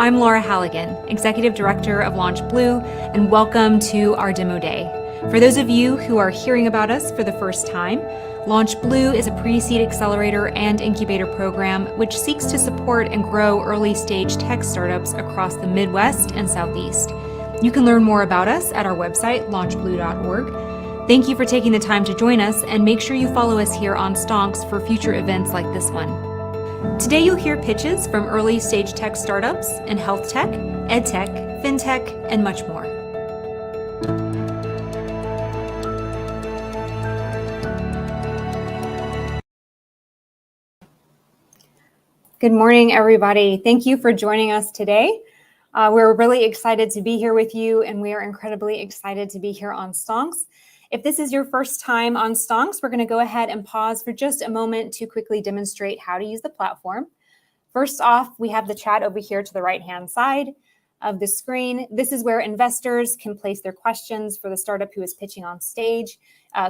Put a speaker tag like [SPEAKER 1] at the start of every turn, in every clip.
[SPEAKER 1] I'm Laura Halligan, Executive Director of LaunchBlue, and welcome to our demo day. For those of you who are hearing about us for the first time, LaunchBlue is a pre-seed accelerator and incubator program which seeks to support and grow early-stage tech startups across the Midwest and Southeast. You can learn more about us at our website, launchblue.org. Thank you for taking the time to join us, and make sure you follow us here on Stonks for future events like this one. Today you'll hear pitches from early-stage tech startups in health tech, ed tech, fintech, and much more. Good morning, everybody. Thank you for joining us today. We're really excited to be here with you, and we are incredibly excited to be here on Stonks. If this is your first time on Stonks, we're going to go ahead and pause for just a moment to quickly demonstrate how to use the platform. First off, we have the chat over here to the right-hand side of the screen. This is where investors can place their questions for the startup who is pitching on stage.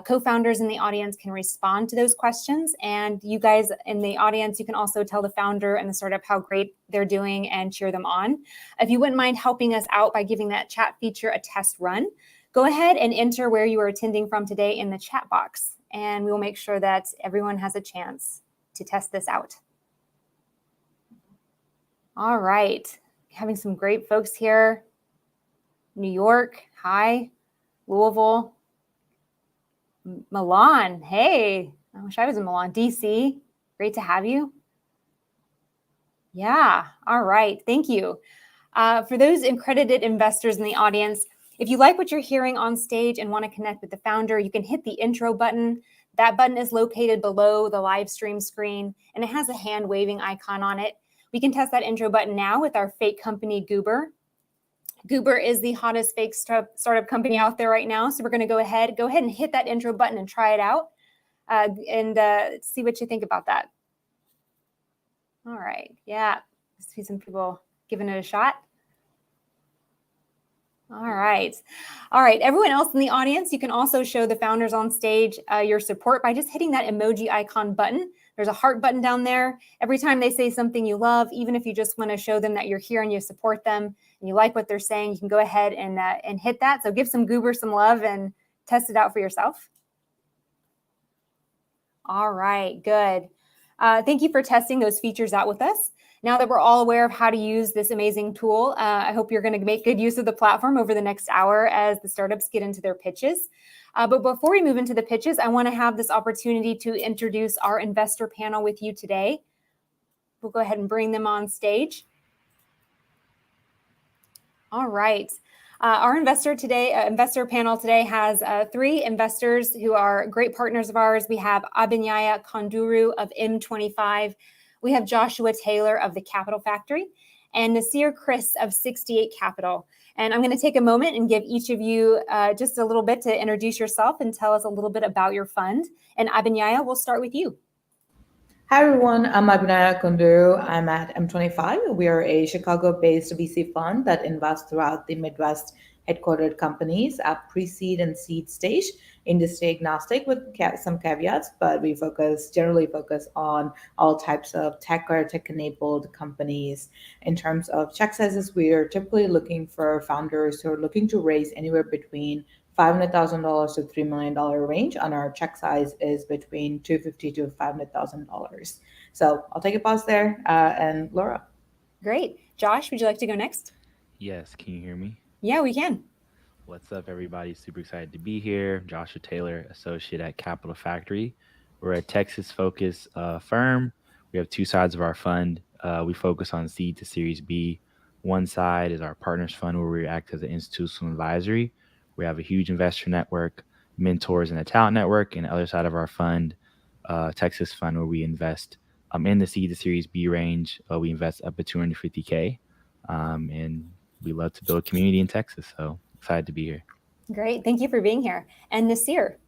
[SPEAKER 1] Co-founders in the audience can respond to those questions. And you guys in the audience, you can also tell the founder and the startup how great they're doing and cheer them on. If you wouldn't mind helping us out by giving that chat feature a test run, go ahead and enter where you are attending from today in the chat box. And we will make sure that everyone has a chance to test this out. All right, having some great folks here. New York, hi. Louisville, Milan, hey. I wish I was in Milan. DC, great to have you. Yeah, all right, thank you. For those accredited investors in the audience, if you like what you're hearing on stage and want to connect with the founder, you can hit the intro button. That button is located below the live stream screen, and it has a hand waving icon on it. We can test that intro button now with our fake company, Goober. Goober is the hottest fake startup company out there right now. So we're going to go ahead and hit that intro button and try it out and see what you think about that. All right. Yeah. I see some people giving it a shot. All right. All right. Everyone else in the audience, you can also show the founders on stage your support by just hitting that emoji icon button. There's a heart button down there. Every time they say something you love, even if you just want to show them that you're here and you support them and you like what they're saying, you can go ahead and hit that. So give some Goober some love and test it out for yourself. All right, good. Thank you for testing those features out with us. Now that we're all aware of how to use this amazing tool, I hope you're going to make good use of the platform over the next hour as the startups get into their pitches. But before we move into the pitches, I want to have this opportunity to introduce our investor panel with you today. We'll go ahead and bring them on stage. All right. Our investor panel today has 3 investors who are great partners of ours. We have Abhinyaya Konduru of M25. We have Joshua Taylor of the Capital Factory and Nasir Chris of 68 Capital. And I'm going to take a moment and give each of you just a little bit to introduce yourself and tell us a little bit about your fund. And Abhinyaya, we'll start with you.
[SPEAKER 2] Hi, everyone. I'm Abhinaya Kunduru. I'm at M25. We are a Chicago-based VC fund that invests throughout the Midwest, headquartered companies at pre-seed and seed stage, industry agnostic with some caveats, but we generally focus on all types of tech or tech-enabled companies. In terms of check sizes, we are typically looking for founders who are looking to raise anywhere between $500,000 to $3 million range, and our check size is between $250,000 to $500,000. So I'll take a pause there. And Laura.
[SPEAKER 1] Great. Josh, would you like to go next?
[SPEAKER 3] Yes, can you hear me?
[SPEAKER 1] Yeah, we can.
[SPEAKER 3] What's up, everybody? Super excited to be here. Joshua Taylor, associate at Capital Factory. We're a Texas-focused firm. We have 2 sides of our fund. We focus on seed to Series B. One side is our partners fund, where we act as an institutional advisory. We have a huge investor network, mentors, and a talent network. And the other side of our fund, Texas fund, where we invest in the seed to Series B range. We invest up to $250K. And we love to build a community in Texas. So excited to be here.
[SPEAKER 1] Great. Thank you for being here. And Nasir.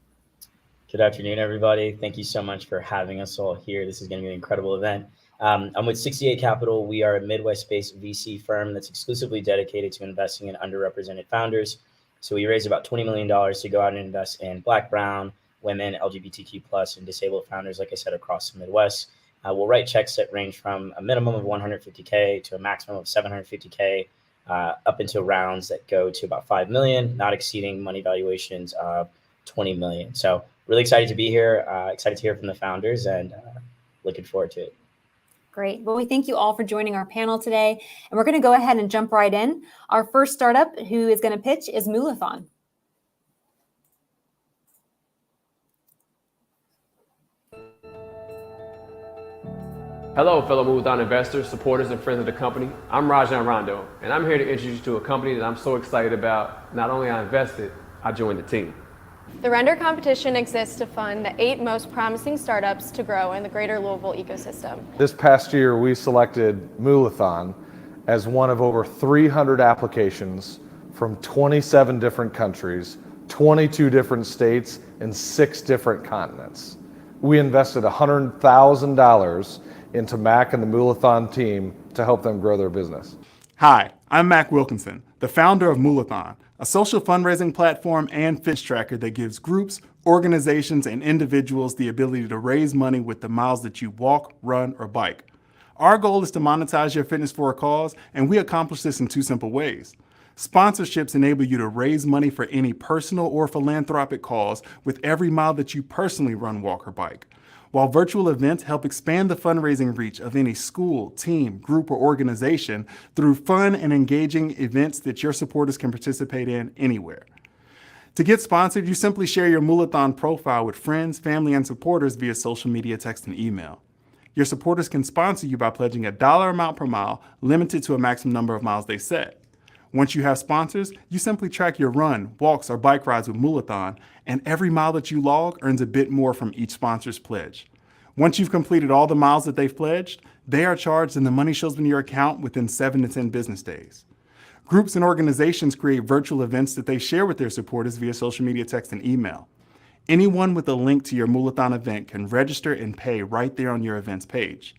[SPEAKER 4] Good afternoon, everybody. Thank you so much for having us all here. This is going to be an incredible event. I'm with 68 Capital. We are a Midwest-based VC firm that's exclusively dedicated to investing in underrepresented founders. So we raised about $20 million to go out and invest in Black, Brown, women, LGBTQ+, and disabled founders, like I said, across the Midwest. We'll write checks that range from a minimum of 150K to a maximum of 750K, up into rounds that go to about 5 million, not exceeding money valuations of 20 million. So really excited to be here, excited to hear from the founders, and looking forward to it.
[SPEAKER 1] Great. Well, we thank you all for joining our panel today. And we're going to go ahead and jump right in. Our first startup who is going to pitch is Moolathon.
[SPEAKER 5] Hello, fellow Moolathon investors, supporters, and friends of the company. I'm Rajan Rondo, and I'm here to introduce you to a company that I'm so excited about. Not only I invested, I joined the team.
[SPEAKER 6] The Render competition exists to fund the 8 most promising startups to grow in the greater Louisville ecosystem.
[SPEAKER 7] This past year, we selected Moolathon as one of over 300 applications from 27 different countries, 22 different states, and 6 different continents. We invested $100,000 into Mac and the Moolathon team to help them grow their business.
[SPEAKER 8] Hi, I'm Mac Wilkinson, the founder of Moolathon, a social fundraising platform and fitness tracker that gives groups, organizations, and individuals the ability to raise money with the miles that you walk, run, or bike. Our goal is to monetize your fitness for a cause, and we accomplish this in 2 simple ways. Sponsorships enable you to raise money for any personal or philanthropic cause with every mile that you personally run, walk, or bike, while virtual events help expand the fundraising reach of any school, team, group, or organization through fun and engaging events that your supporters can participate in anywhere. To get sponsored, you simply share your Moolathon profile with friends, family, and supporters via social media, text, and email. Your supporters can sponsor you by pledging a dollar amount per mile, limited to a maximum number of miles they set. Once you have sponsors, you simply track your run, walks, or bike rides with Moolathon, and every mile that you log earns a bit more from each sponsor's pledge. Once you've completed all the miles that they've pledged, they are charged and the money shows up in your account within 7 to 10 business days. Groups and organizations create virtual events that they share with their supporters via social media, text, and email. Anyone with a link to your Moolathon event can register and pay right there on your events page.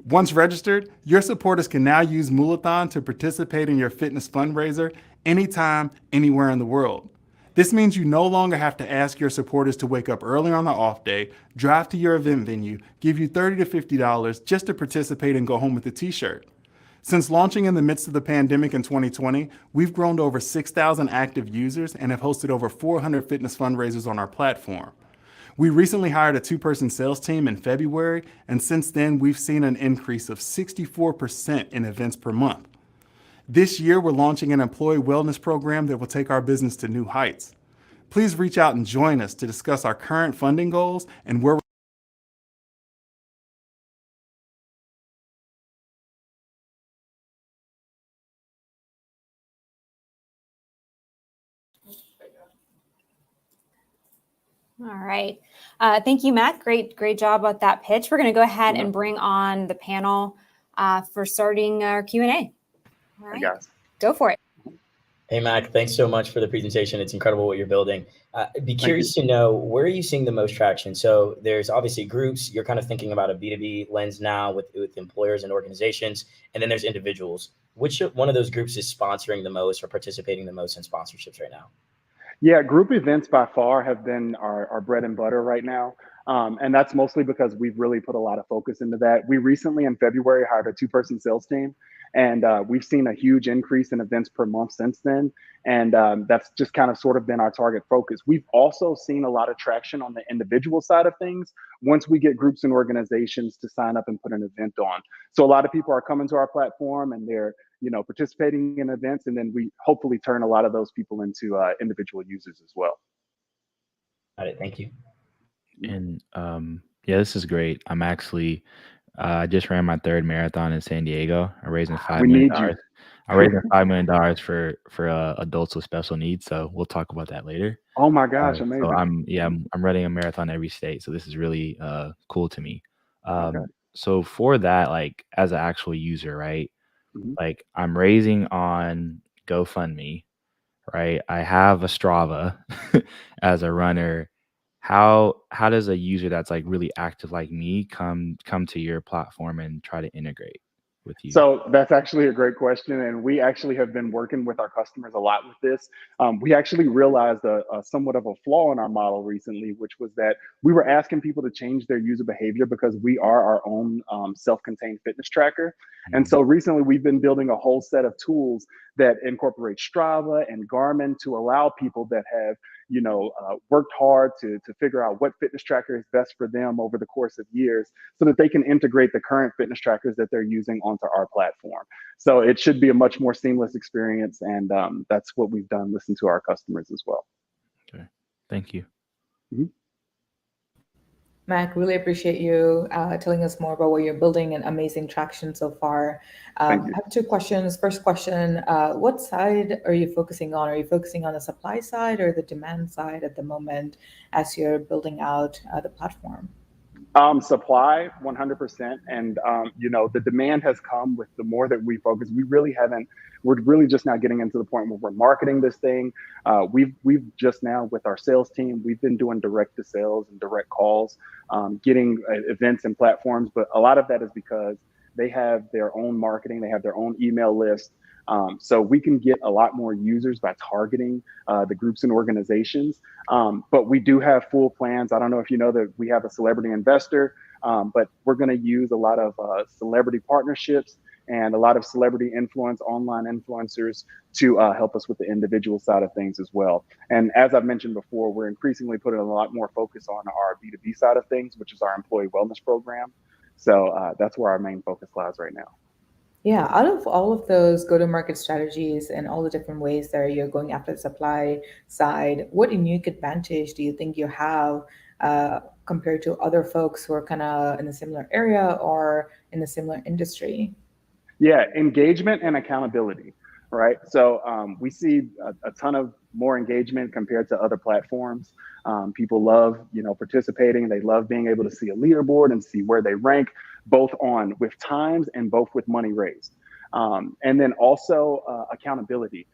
[SPEAKER 8] Once registered, your supporters can now use Moolathon to participate in your fitness fundraiser anytime, anywhere in the world. This means you no longer have to ask your supporters to wake up early on the off day, drive to your event venue, give you $30 to $50 just to participate and go home with a t-shirt. Since launching in the midst of the pandemic in 2020, we've grown to over 6,000 active users and have hosted over 400 fitness fundraisers on our platform. We recently hired a 2-person sales team in February, and since then, we've seen an increase of 64% in events per month. This year, we're launching an employee wellness program that will take our business to new heights. Please reach out and join us to discuss our current funding goals and where
[SPEAKER 1] All right. Thank you, Matt. Great job with that pitch. We're going to go ahead and bring on the panel for starting our Q&A. All right, go for it.
[SPEAKER 4] Hey, Mac, thanks so much for the presentation. It's incredible what you're building. I'd be curious to know, where are you seeing the most traction? So there's obviously groups. You're kind of thinking about a B2B lens now with employers and organizations, and then there's individuals. Which one of those groups is sponsoring the most or participating the most in sponsorships right now?
[SPEAKER 9] Yeah, group events by far have been our bread and butter right now. And that's mostly because we've really put a lot of focus into that. We recently in February hired a 2-person sales team, and we've seen a huge increase in events per month since then. And that's just kind of sort of been our target focus. We've also seen a lot of traction on the individual side of things once we get groups and organizations to sign up and put an event on. So a lot of people are coming to our platform and they're participating in events, and then we hopefully turn a lot of those people into individual users as well.
[SPEAKER 4] Got it. Thank you.
[SPEAKER 3] And yeah, this is great. I'm actually I just ran my 3rd marathon in San Diego. I'm raising $5 million. I'm raising $5 million for adults with special needs. So we'll talk about that later.
[SPEAKER 9] Oh my gosh, amazing!
[SPEAKER 3] So I'm running a marathon every state. So this is really cool to me.
[SPEAKER 9] Okay.
[SPEAKER 3] So for that, like as an actual user, right?
[SPEAKER 9] Mhm.
[SPEAKER 3] Like I'm raising on GoFundMe, right? I have a Strava as a runner. How does a user that's like really active like me come to your platform and try to integrate? with you?
[SPEAKER 9] So that's actually a great question, and we actually have been working with our customers a lot with this. We actually realized a somewhat of a flaw in our model recently, which was that we were asking people to change their user behavior because we are our own self-contained fitness tracker. And
[SPEAKER 3] Mhm.
[SPEAKER 9] so recently, we've been building a whole set of tools that incorporate Strava and Garmin to allow people that have worked hard to figure out what fitness tracker is best for them over the course of years so that they can integrate the current fitness trackers that they're using onto our platform. So it should be a much more seamless experience. And that's what we've done, listen to our customers as well.
[SPEAKER 3] Okay. Thank you.
[SPEAKER 9] Mhm.
[SPEAKER 2] Mac, really appreciate you telling us more about what you're building and amazing traction so far.
[SPEAKER 9] Thank
[SPEAKER 2] I
[SPEAKER 9] you.
[SPEAKER 2] have two questions. First question, what side are you focusing on? Are you focusing on the supply side or the demand side at the moment as you're building out the platform?
[SPEAKER 9] Supply 100%. And, the demand has come with the more that we focus. We're really just now getting into the point where we're marketing this thing. We've just now with our sales team, we've been doing direct to sales and direct calls, getting events and platforms. But a lot of that is because they have their own marketing, they have their own email list. So we can get a lot more users by targeting the groups and organizations. But we do have full plans. I don't know if you know that we have a celebrity investor, but we're going to use a lot of celebrity partnerships and a lot of celebrity influence, online influencers to help us with the individual side of things as well. And as I've mentioned before, we're increasingly putting a lot more focus on our B2B side of things, which is our employee wellness program. So that's where our main focus lies right now.
[SPEAKER 2] Yeah, out of all of those go-to-market strategies and all the different ways that you're going after the supply side, what unique advantage do you think you have compared to other folks who are kind of in a similar area or in a similar industry?
[SPEAKER 9] Yeah, engagement and accountability, right? So we see a ton of more engagement compared to other platforms. People love, participating. They love being able to see a leaderboard and see where they rank, both on with times and both with money raised. And then also accountability.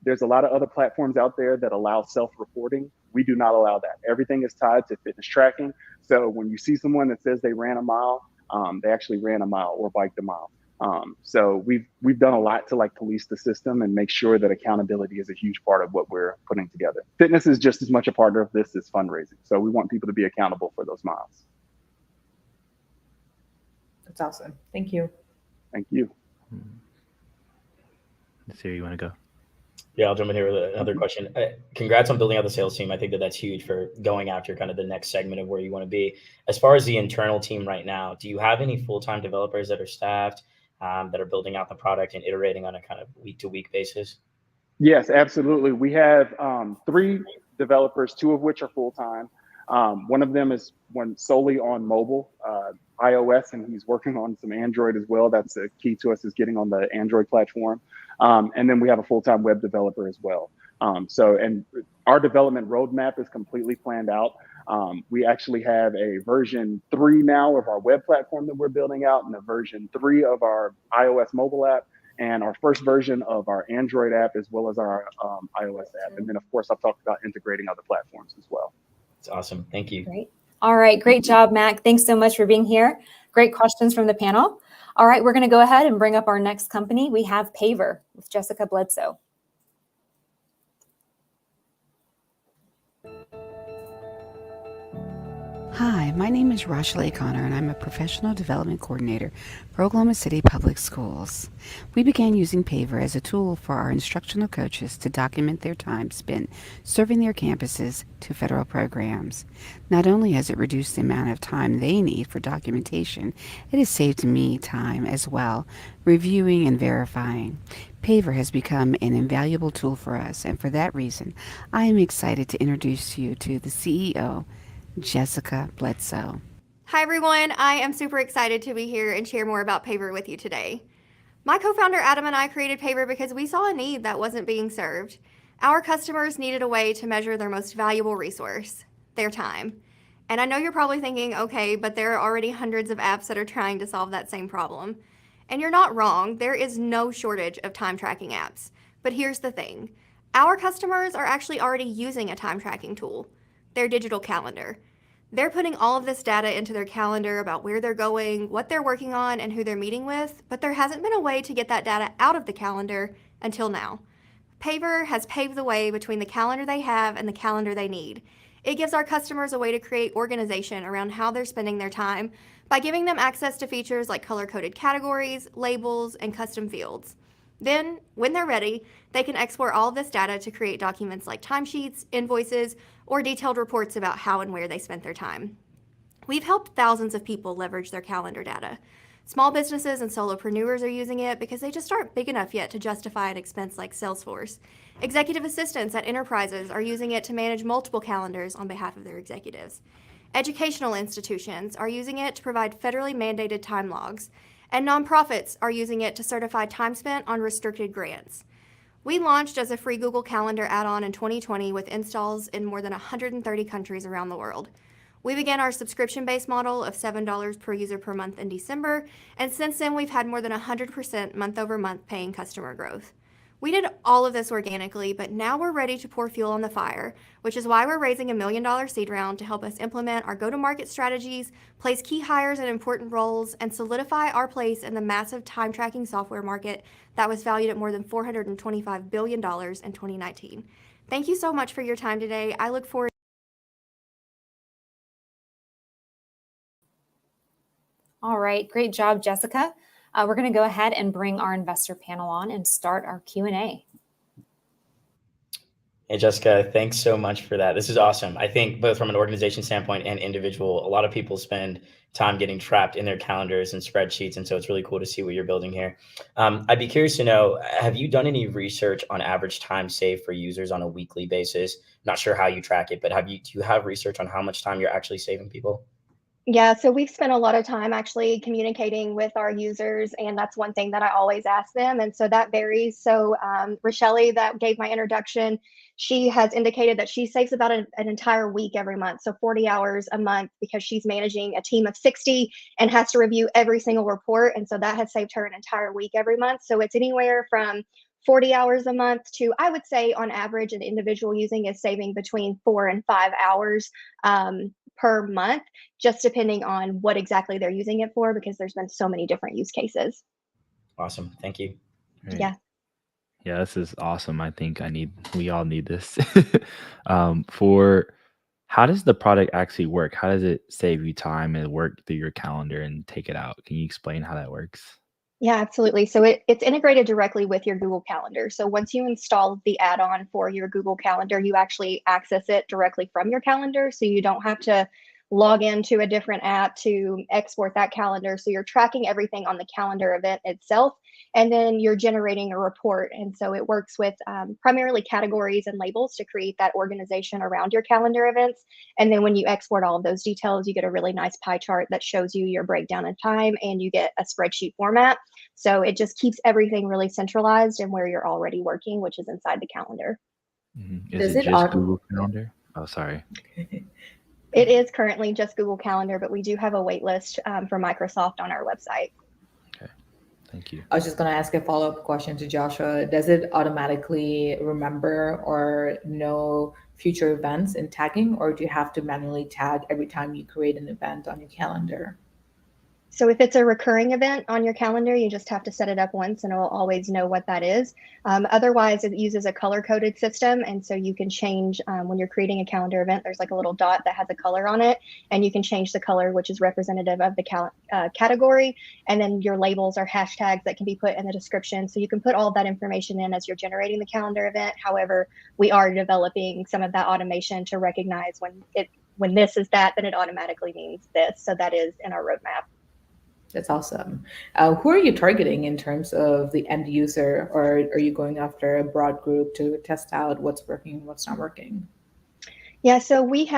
[SPEAKER 9] There's a lot of other platforms out there that allow self-reporting. We do not allow that. Everything is tied to fitness tracking. So when you see someone that says they ran a mile, they actually ran a mile or biked a mile. So we've done a lot to police the system and make sure that accountability is a huge part of what we're putting together. Fitness is just as much a part of this as fundraising. So we want people to be accountable for those miles.
[SPEAKER 2] That's awesome. Thank you.
[SPEAKER 9] Thank you.
[SPEAKER 3] Sarah, you want to go?
[SPEAKER 4] Yeah, I'll jump in here with another question. Congrats on building out the sales team. I think that's huge for going after kind of the next segment of where you want to be. As far as the internal team right now, do you have any full-time developers that are staffed that are building out the product and iterating on a kind of week-to-week basis?
[SPEAKER 9] Yes, absolutely. We have 3 developers, 2 of which are full-time. One of them is solely on mobile, iOS, and he's working on some Android as well. That's a key to us, is getting on the Android platform. And then we have a full-time web developer as well. And our development roadmap is completely planned out. We actually have a version 3 now of our web platform that we're building out, and a version 3 of our iOS mobile app, and our first version of our Android app, as well as our iOS app. And then, of course, I've talked about integrating other platforms as well.
[SPEAKER 4] It's awesome. Thank you.
[SPEAKER 1] Great. All right. Great job, Mac. Thanks so much for being here. Great questions from the panel. All right. We're going to go ahead and bring up our next company. We have Paver with Jessica Bledsoe.
[SPEAKER 10] Hi, my name is Rashleigh Connor, and I'm a professional development coordinator for Oklahoma City Public Schools. We began using Paver as a tool for our instructional coaches to document their time spent serving their campuses to federal programs. Not only has it reduced the amount of time they need for documentation, it has saved me time as well, reviewing and verifying. Paver has become an invaluable tool for us, and for that reason, I am excited to introduce you to the CEO, Jessica Bledsoe.
[SPEAKER 11] Hi everyone, I am super excited to be here and share more about Paver with you today. My co-founder Adam and I created Paver because we saw a need that wasn't being served. Our customers needed a way to measure their most valuable resource, their time. And I know you're probably thinking, okay, but there are already hundreds of apps that are trying to solve that same problem. And you're not wrong, there is no shortage of time tracking apps. But here's the thing, our customers are actually already using a time tracking tool, their digital calendar. They're putting all of this data into their calendar about where they're going, what they're working on, and who they're meeting with, but there hasn't been a way to get that data out of the calendar until now. Paver has paved the way between the calendar they have and the calendar they need. It gives our customers a way to create organization around how they're spending their time by giving them access to features like color-coded categories, labels, and custom fields. Then, when they're ready, they can export all of this data to create documents like timesheets, invoices, or detailed reports about how and where they spent their time. We've helped thousands of people leverage their calendar data. Small businesses and solopreneurs are using it because they just aren't big enough yet to justify an expense like Salesforce. Executive assistants at enterprises are using it to manage multiple calendars on behalf of their executives. Educational institutions are using it to provide federally mandated time logs, and nonprofits are using it to certify time spent on restricted grants. We launched as a free Google Calendar add-on in 2020 with installs in more than 130 countries around the world. We began our subscription-based model of $7 per user per month in December, and since then we've had more than 100% month-over-month paying customer growth. We did all of this organically, but now we're ready to pour fuel on the fire, which is why we're raising $1 million seed round to help us implement our go-to-market strategies, place key hires in important roles, and solidify our place in the massive time tracking software market that was valued at more than $425 billion in 2019. Thank you so much for your time today. I look forward.
[SPEAKER 1] All right, great job, Jessica. We're going to go ahead and bring our investor panel on and start our Q&A.
[SPEAKER 4] Hey, Jessica, thanks so much for that. This is awesome. I think both from an organization standpoint and individual, a lot of people spend time getting trapped in their calendars and spreadsheets. And so it's really cool to see what you're building here. I'd be curious to know, have you done any research on average time saved for users on a weekly basis? Not sure how you track it, but do you have research on how much time you're actually saving people?
[SPEAKER 6] Yeah, so we've spent a lot of time actually communicating with our users, and that's one thing that I always ask them. And so that varies. So Rochelle, that gave my introduction, she has indicated that she saves about an entire week every month, so 40 hours a month, because she's managing a team of 60 and has to review every single report. And so that has saved her an entire week every month. So it's anywhere from 40 hours a month to, I would say on average, an individual using is saving between 4 and 5 hours per month, just depending on what exactly they're using it for, because there's been so many different use cases.
[SPEAKER 4] Awesome. Thank you.
[SPEAKER 3] Great.
[SPEAKER 6] Yeah.
[SPEAKER 3] Yeah, this is awesome. I think we all need this. How does the product actually work? How does it save you time and work through your calendar and take it out? Can you explain how that works?
[SPEAKER 6] Yeah, absolutely. So it's integrated directly with your Google Calendar. So once you install the add-on for your Google Calendar, you actually access it directly from your calendar. So you don't have to log into a different app to export that calendar. So you're tracking everything on the calendar event itself, and then you're generating a report. And so it works with primarily categories and labels to create that organization around your calendar events. And then when you export all of those details, you get a really nice pie chart that shows you your breakdown in time, and you get a spreadsheet format. So it just keeps everything really centralized and where you're already working, which is inside the calendar.
[SPEAKER 3] Mm-hmm.
[SPEAKER 2] Does
[SPEAKER 3] Is
[SPEAKER 2] it
[SPEAKER 3] it just
[SPEAKER 2] auto-
[SPEAKER 3] Google Calendar? Oh, sorry.
[SPEAKER 6] It is currently just Google Calendar, but we do have a wait list for Microsoft on our website.
[SPEAKER 3] Okay. Thank you.
[SPEAKER 2] I was just going to ask a follow-up question to Joshua. Does it automatically remember or know future events in tagging, or do you have to manually tag every time you create an event on your calendar?
[SPEAKER 6] So if it's a recurring event on your calendar, you just have to set it up once and it will always know what that is. Otherwise, it uses a color-coded system. And so you can change when you're creating a calendar event, there's like a little dot that has a color on it. And you can change the color, which is representative of the category. And then your labels are hashtags that can be put in the description. So you can put all of that information in as you're generating the calendar event. However, we are developing some of that automation to recognize when this is that, then it automatically means this. So that is in our roadmap.
[SPEAKER 2] That's awesome. Who are you targeting in terms of the end user, or are you going after a broad group to test out what's working and what's not working?
[SPEAKER 6] Yeah, so we've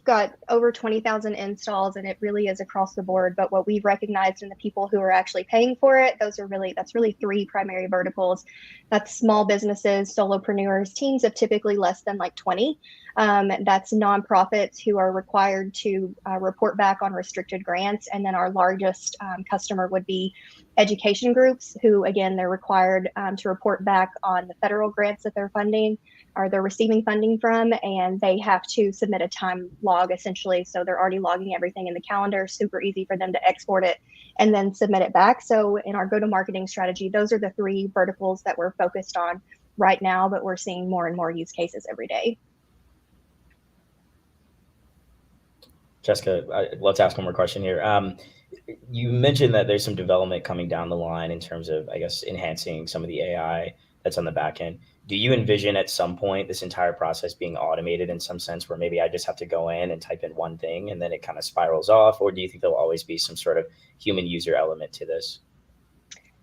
[SPEAKER 6] got over 20,000 installs, and it really is across the board. But what we've recognized in the people who are actually paying for it, that's really three primary verticals. That's small businesses, solopreneurs, teams of typically less than like 20. That's nonprofits who are required to report back on restricted grants. And then our largest customer would be education groups who, again, they're required to report back on the federal grants that they're funding. or they're receiving funding from, and they have to submit a time log essentially. So they're already logging everything in the calendar, super easy for them to export it and then submit it back. So in our go-to-marketing strategy, those are the 3 verticals that we're focused on right now, but we're seeing more and more use cases every day.
[SPEAKER 4] Jessica, let's ask one more question here. You mentioned that there's some development coming down the line in terms of, I guess, enhancing some of the AI that's on the back end. Do you envision at some point this entire process being automated in some sense, where maybe I just have to go in and type in one thing and then it kind of spirals off? Or do you think there'll always be some sort of human user element to this?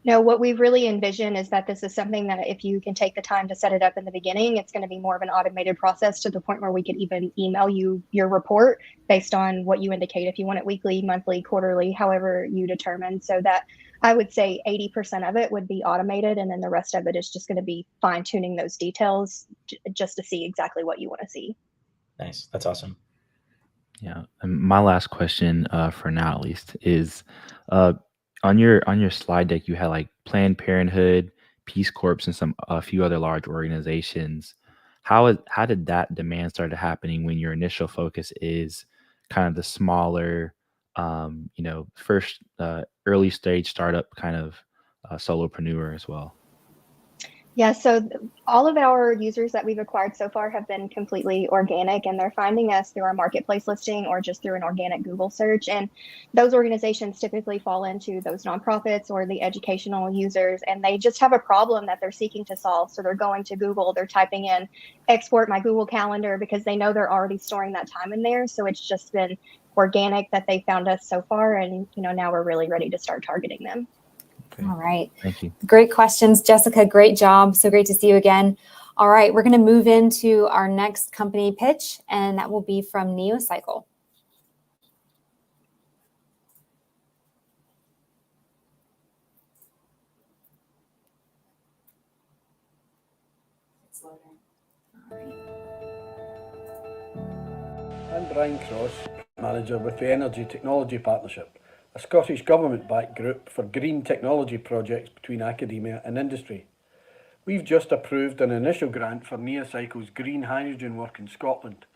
[SPEAKER 6] No, what we really envision is that this is something that if you can take the time to set it up in the beginning, it's going to be more of an automated process to the point where we could even email you your report based on what you indicate, if you want it weekly, monthly, quarterly, however you determine. So that I would say 80% of it would be automated, and then the rest of it is just going to be fine tuning those details just to see exactly what you want to see.
[SPEAKER 4] Nice. That's awesome.
[SPEAKER 3] Yeah. And my last question, for now at least, is on your slide deck you had like Planned Parenthood, Peace Corps, and a few other large organizations. How did that demand start happening when your initial focus is kind of the smaller, first early stage startup kind of solopreneur as well?
[SPEAKER 6] Yeah, so all of our users that we've acquired so far have been completely organic, and they're finding us through our marketplace listing or just through an organic Google search. And those organizations typically fall into those nonprofits or the educational users, and they just have a problem that they're seeking to solve. So they're going to Google, they're typing in export my Google Calendar because they know they're already storing that time in there. So it's just been organic that they found us so far, and now we're really ready to start targeting them.
[SPEAKER 3] Okay.
[SPEAKER 1] All right.
[SPEAKER 3] Thank you.
[SPEAKER 1] Great questions, Jessica. Great job. So great to see you again. All right. We're going to move into our next company pitch, and that will be from Neocycle. It's loading. All right.
[SPEAKER 12] I'm Brian Cross, manager with the Energy Technology Partnership, a Scottish Government-backed group for green technology projects between academia and industry. We've just approved an initial grant for Neocycle's green hydrogen work in Scotland.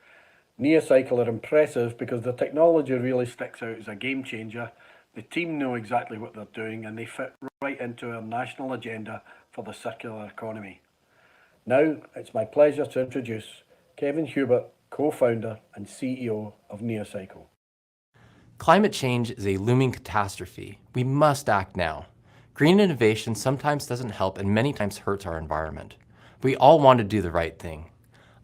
[SPEAKER 12] Neocycle are impressive because the technology really sticks out as a game changer. The team know exactly what they're doing, and they fit right into our national agenda for the circular economy. Now, it's my pleasure to introduce Kevin Hubert, co-founder and CEO of Neocycle.
[SPEAKER 13] Climate change is a looming catastrophe. We must act now. Green innovation sometimes doesn't help and many times hurts our environment. We all want to do the right thing.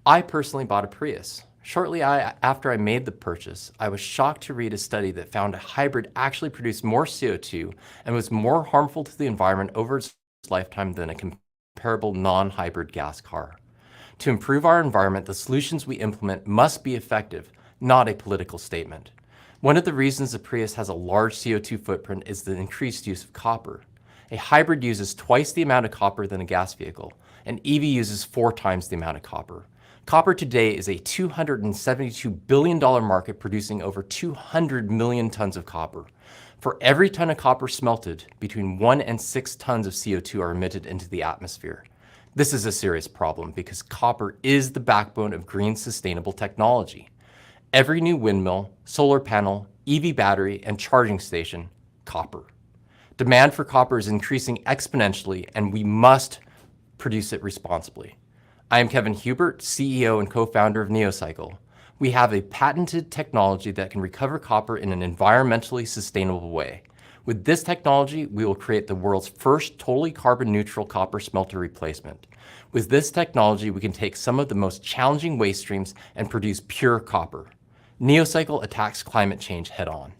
[SPEAKER 13] I personally bought a Prius. Shortly after I made the purchase, I was shocked to read a study that found a hybrid actually produced more CO2 and was more harmful to the environment over its lifetime than a comparable non-hybrid gas car. To improve our environment, the solutions we implement must be effective, not a political statement. One of the reasons the Prius has a large CO2 footprint is the increased use of copper. A hybrid uses twice the amount of copper than a gas vehicle. An EV uses 4 times the amount of copper. Copper today is a $272 billion market producing over 200 million tons of copper. For every ton of copper smelted, between 1 and 6 tons of CO2 are emitted into the atmosphere. This is a serious problem because copper is the backbone of green sustainable technology. Every new windmill, solar panel, EV battery, and charging station, copper. Demand for copper is increasing exponentially, and we must produce it responsibly. I am Kevin Hubert, CEO and co-founder of Neocycle. We have a patented technology that can recover copper in an environmentally sustainable way. With this technology, we will create the world's first totally carbon neutral copper smelter replacement. With this technology, we can take some of the most challenging waste streams and produce pure copper. Neocycle attacks climate change head-on.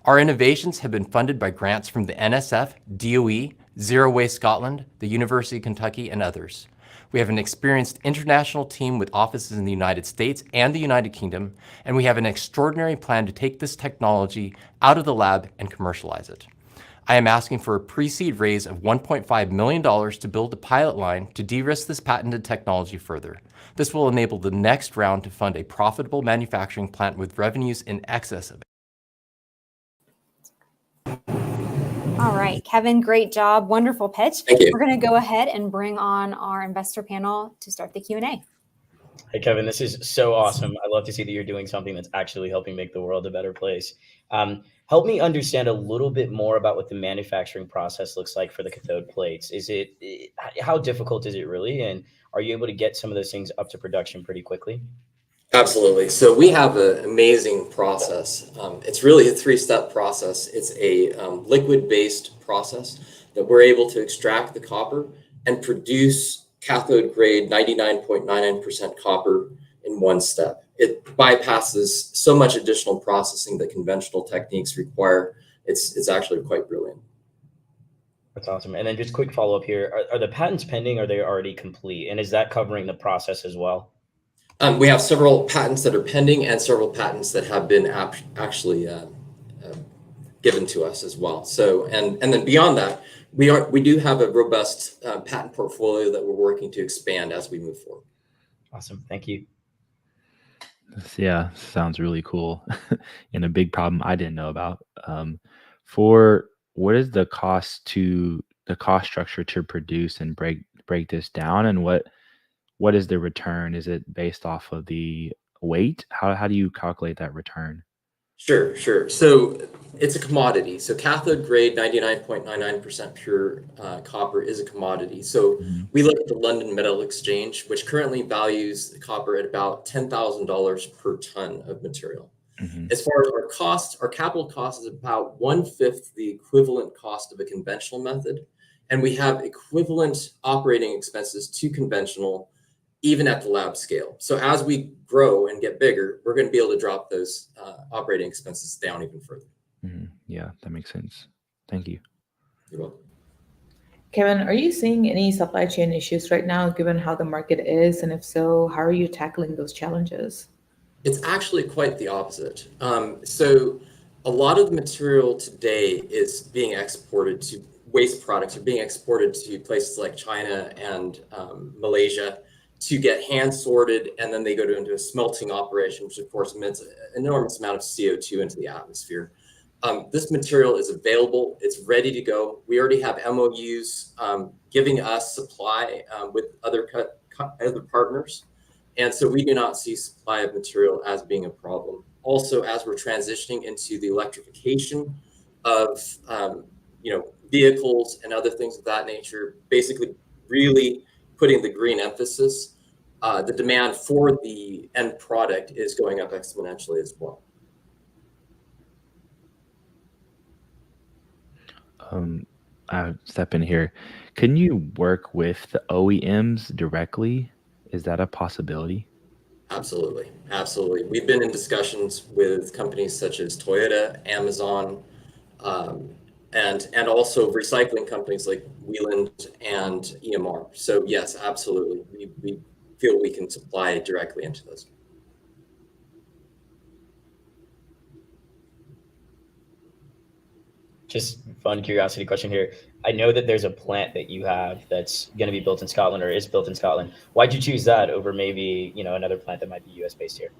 [SPEAKER 13] Our innovations have been funded by grants from the NSF, DOE, Zero Waste Scotland, the University of Kentucky, and others. We have an experienced international team with offices in the United States and the United Kingdom, and we have an extraordinary plan to take this technology out of the lab and commercialize it. I am asking for a pre-seed raise of $1.5 million to build a pilot line to de-risk this patented technology further. This will enable the next round to fund a profitable manufacturing plant with revenues in excess of it.
[SPEAKER 1] All right, Kevin, great job. Wonderful pitch.
[SPEAKER 4] Thank you.
[SPEAKER 1] We're going to go ahead and bring on our investor panel to start the Q&A.
[SPEAKER 4] Hey, Kevin, this is so awesome. I love to see that you're doing something that's actually helping make the world a better place. Help me understand a little bit more about what the manufacturing process looks like for the cathode plates. How difficult is it really? And are you able to get some of those things up to production pretty quickly?
[SPEAKER 13] Absolutely. So we have an amazing process. It's really a three-step process. It's a liquid-based process that we're able to extract the copper and produce cathode grade 99.99% copper in one step. It bypasses so much additional processing that conventional techniques require. It's actually quite brilliant.
[SPEAKER 4] That's awesome. And then just quick follow-up here. Are the patents pending or are they already complete? And is that covering the process as well?
[SPEAKER 13] We have several patents that are pending and several patents that have been actually given to us as well. So, and then beyond that, we do have a robust patent portfolio that we're working to expand as we move forward.
[SPEAKER 4] Awesome. Thank you.
[SPEAKER 3] Yeah, sounds really cool. And a big problem I didn't know about. For what is the cost structure to produce and break this down, and what is the return? Is it based off of the weight? How do you calculate that return?
[SPEAKER 13] Sure. So it's a commodity. So cathode grade 99.99% pure copper is a commodity. So we look at the London Metal Exchange, which currently values the copper at about $10,000 per ton of material. As far as our costs, our capital cost is about 1/5 the equivalent cost of a conventional method. And we have equivalent operating expenses to conventional, even at the lab scale. So as we grow and get bigger, we're going to be able to drop those operating expenses down even further.
[SPEAKER 3] Yeah, that makes sense. Thank you.
[SPEAKER 13] You're welcome.
[SPEAKER 2] Kevin, are you seeing any supply chain issues right now, given how the market is? And if so, how are you tackling those challenges?
[SPEAKER 13] It's actually quite the opposite. So a lot of the material today is being exported to waste products are being exported to places like China and Malaysia to get hand sorted, and then they go into a smelting operation, which of course emits an enormous amount of CO2 into the atmosphere. This material is available, it's ready to go. We already have MOUs giving us supply with other partners. And so we do not see supply of material as being a problem. Also, as we're transitioning into the electrification of vehicles and other things of that nature, basically really putting the green emphasis, the demand for the end product is going up exponentially as well.
[SPEAKER 3] I'll step in here. Can you work with the OEMs directly? Is that a possibility?
[SPEAKER 13] Absolutely. We've been in discussions with companies such as Toyota, Amazon, and also recycling companies like Wieland and EMR. So yes, absolutely. We feel we can supply directly into those.
[SPEAKER 4] Just fun curiosity question here. I know that there's a plant that you have that's going to be built in Scotland or is built in Scotland. Why'd you choose that over maybe, another plant that might be US based here?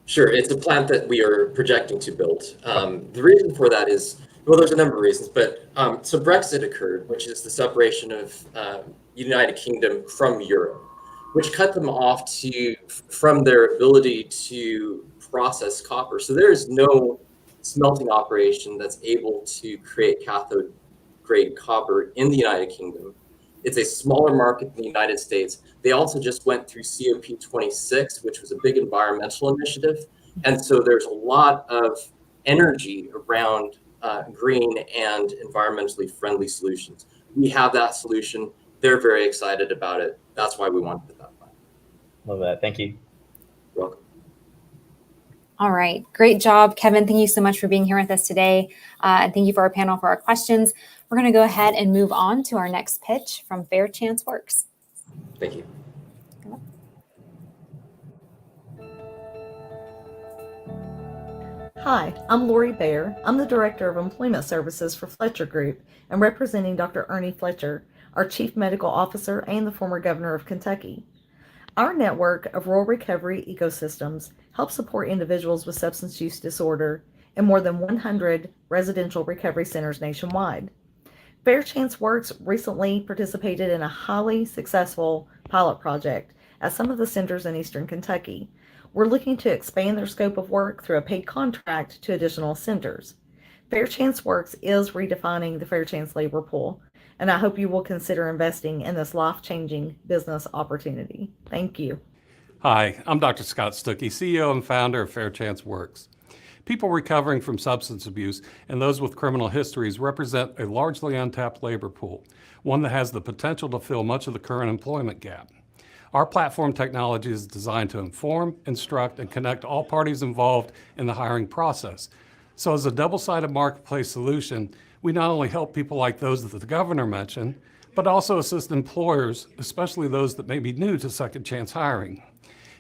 [SPEAKER 13] Sure. It's a plant that we are projecting to build. The reason for that is, well, there's a number of reasons, but so Brexit occurred, which is the separation of United Kingdom from Europe, which cut them off from their ability to process copper. So there is no smelting operation that's able to create cathode grade copper in the United Kingdom. It's a smaller market in the United States. They also just went through COP26, which was a big environmental initiative. And so there's a lot of energy around green and environmentally friendly solutions. We have that solution. They're very excited about it. That's why we wanted that plan.
[SPEAKER 4] Love that. Thank you.
[SPEAKER 13] You're welcome.
[SPEAKER 1] All right. Great job, Kevin. Thank you so much for being here with us today. And thank you for our panel for our questions. We're going to go ahead and move on to our next pitch from Fairchance Works.
[SPEAKER 13] Thank you.
[SPEAKER 14] Hi, I'm Lori Bayer. I'm the Director of Employment Services for Fletcher Group and representing Dr. Ernie Fletcher, our Chief Medical Officer and the former Governor of Kentucky. Our network of rural recovery ecosystems helps support individuals with substance use disorder in more than 100 residential recovery centers nationwide. Fairchance Works recently participated in a highly successful pilot project at some of the centers in Eastern Kentucky. We're looking to expand their scope of work through a paid contract to additional centers. Fairchance Works is redefining the Fairchance labor pool, and I hope you will consider investing in this life-changing business opportunity. Thank you.
[SPEAKER 15] Hi, I'm Dr. Scott Stuckey, CEO and founder of Fairchance Works. People recovering from substance abuse and those with criminal histories represent a largely untapped labor pool, one that has the potential to fill much of the current employment gap. Our platform technology is designed to inform, instruct, and connect all parties involved in the hiring process. So as a double-sided marketplace solution, we not only help people like those that the governor mentioned, but also assist employers, especially those that may be new to second chance hiring.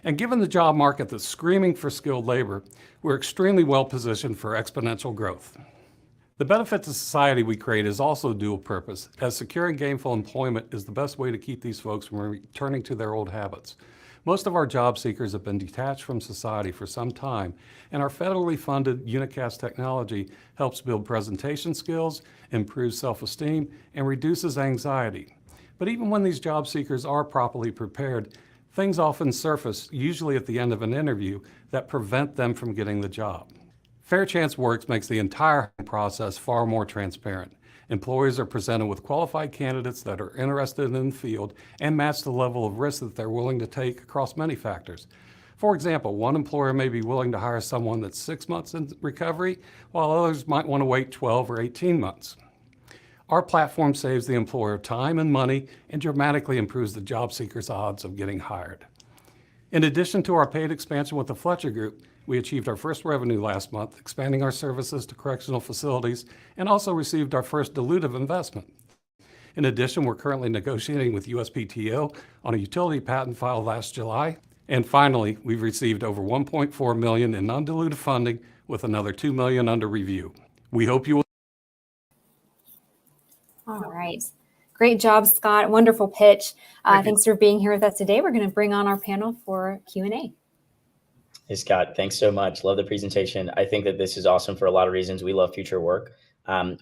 [SPEAKER 15] And given the job market that's screaming for skilled labor, we're extremely well positioned for exponential growth. The benefit to society we create is also dual purpose, as securing gainful employment is the best way to keep these folks from returning to their old habits. Most of our job seekers have been detached from society for some time, and our federally funded Unicast technology helps build presentation skills, improves self-esteem, and reduces anxiety. But even when these job seekers are properly prepared, things often surface, usually at the end of an interview, that prevent them from getting the job. Fairchance Works makes the entire process far more transparent. Employers are presented with qualified candidates that are interested in the field and match the level of risk that they're willing to take across many factors. For example, one employer may be willing to hire someone that's 6 months in recovery, while others might want to wait 12 or 18 months. Our platform saves the employer time and money and dramatically improves the job seeker's odds of getting hired. In addition to our paid expansion with the Fletcher Group, we achieved our first revenue last month, expanding our services to correctional facilities, and also received our first dilutive investment. In addition, we're currently negotiating with USPTO on a utility patent filed last July. And finally, we've received over $1.4 million in non-dilutive funding with another $2 million under review. We hope you will.
[SPEAKER 1] All right. Great job, Scott. Wonderful pitch. Thanks for being here with us today. We're going to bring on our panel for Q&A.
[SPEAKER 4] Hey, Scott, thanks so much. Love the presentation. I think that this is awesome for a lot of reasons. We love future work.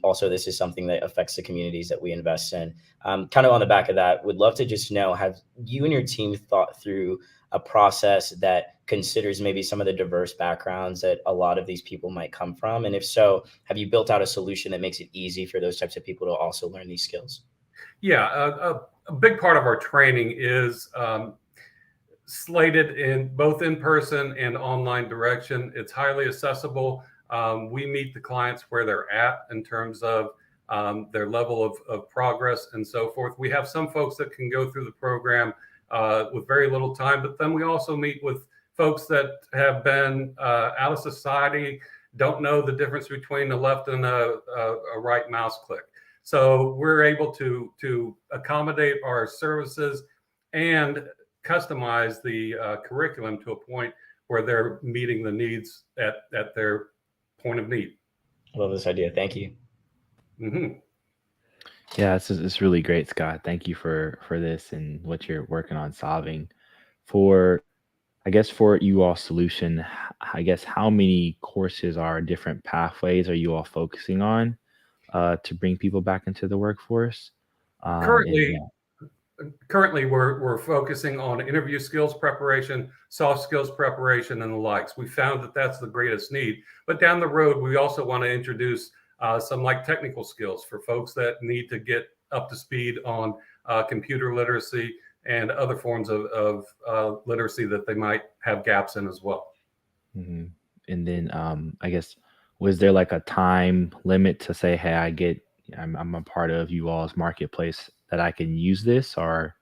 [SPEAKER 4] Also, this is something that affects the communities that we invest in. Kind of on the back of that, would love to just know, have you and your team thought through a process that considers maybe some of the diverse backgrounds that a lot of these people might come from? And if so, have you built out a solution that makes it easy for those types of people to also learn these skills?
[SPEAKER 15] Yeah, a big part of our training is slated in both in-person and online direction. It's highly accessible. We meet the clients where they're at in terms of their level of progress and so forth. We have some folks that can go through the program with very little time, but then we also meet with folks that have been out of society, don't know the difference between a left and a right mouse click. So we're able to accommodate our services and customize the curriculum to a point where they're meeting the needs at their point of need.
[SPEAKER 4] Love this idea. Thank you.
[SPEAKER 15] Mm-hmm.
[SPEAKER 3] Yeah, it's really great, Scott. Thank you for this and what you're working on solving. For you all solution, I guess how many courses or different pathways are you all focusing on to bring people back into the workforce?
[SPEAKER 15] Currently, we're focusing on interview skills preparation, soft skills preparation, and the likes. We found that that's the greatest need. But down the road, we also want to introduce some like technical skills for folks that need to get up to speed on computer literacy and other forms of literacy that they might have gaps in as well.
[SPEAKER 3] Mm-hmm. And then I guess, was there like a time limit to say, hey, I'm a part of you all's marketplace that I can use this, or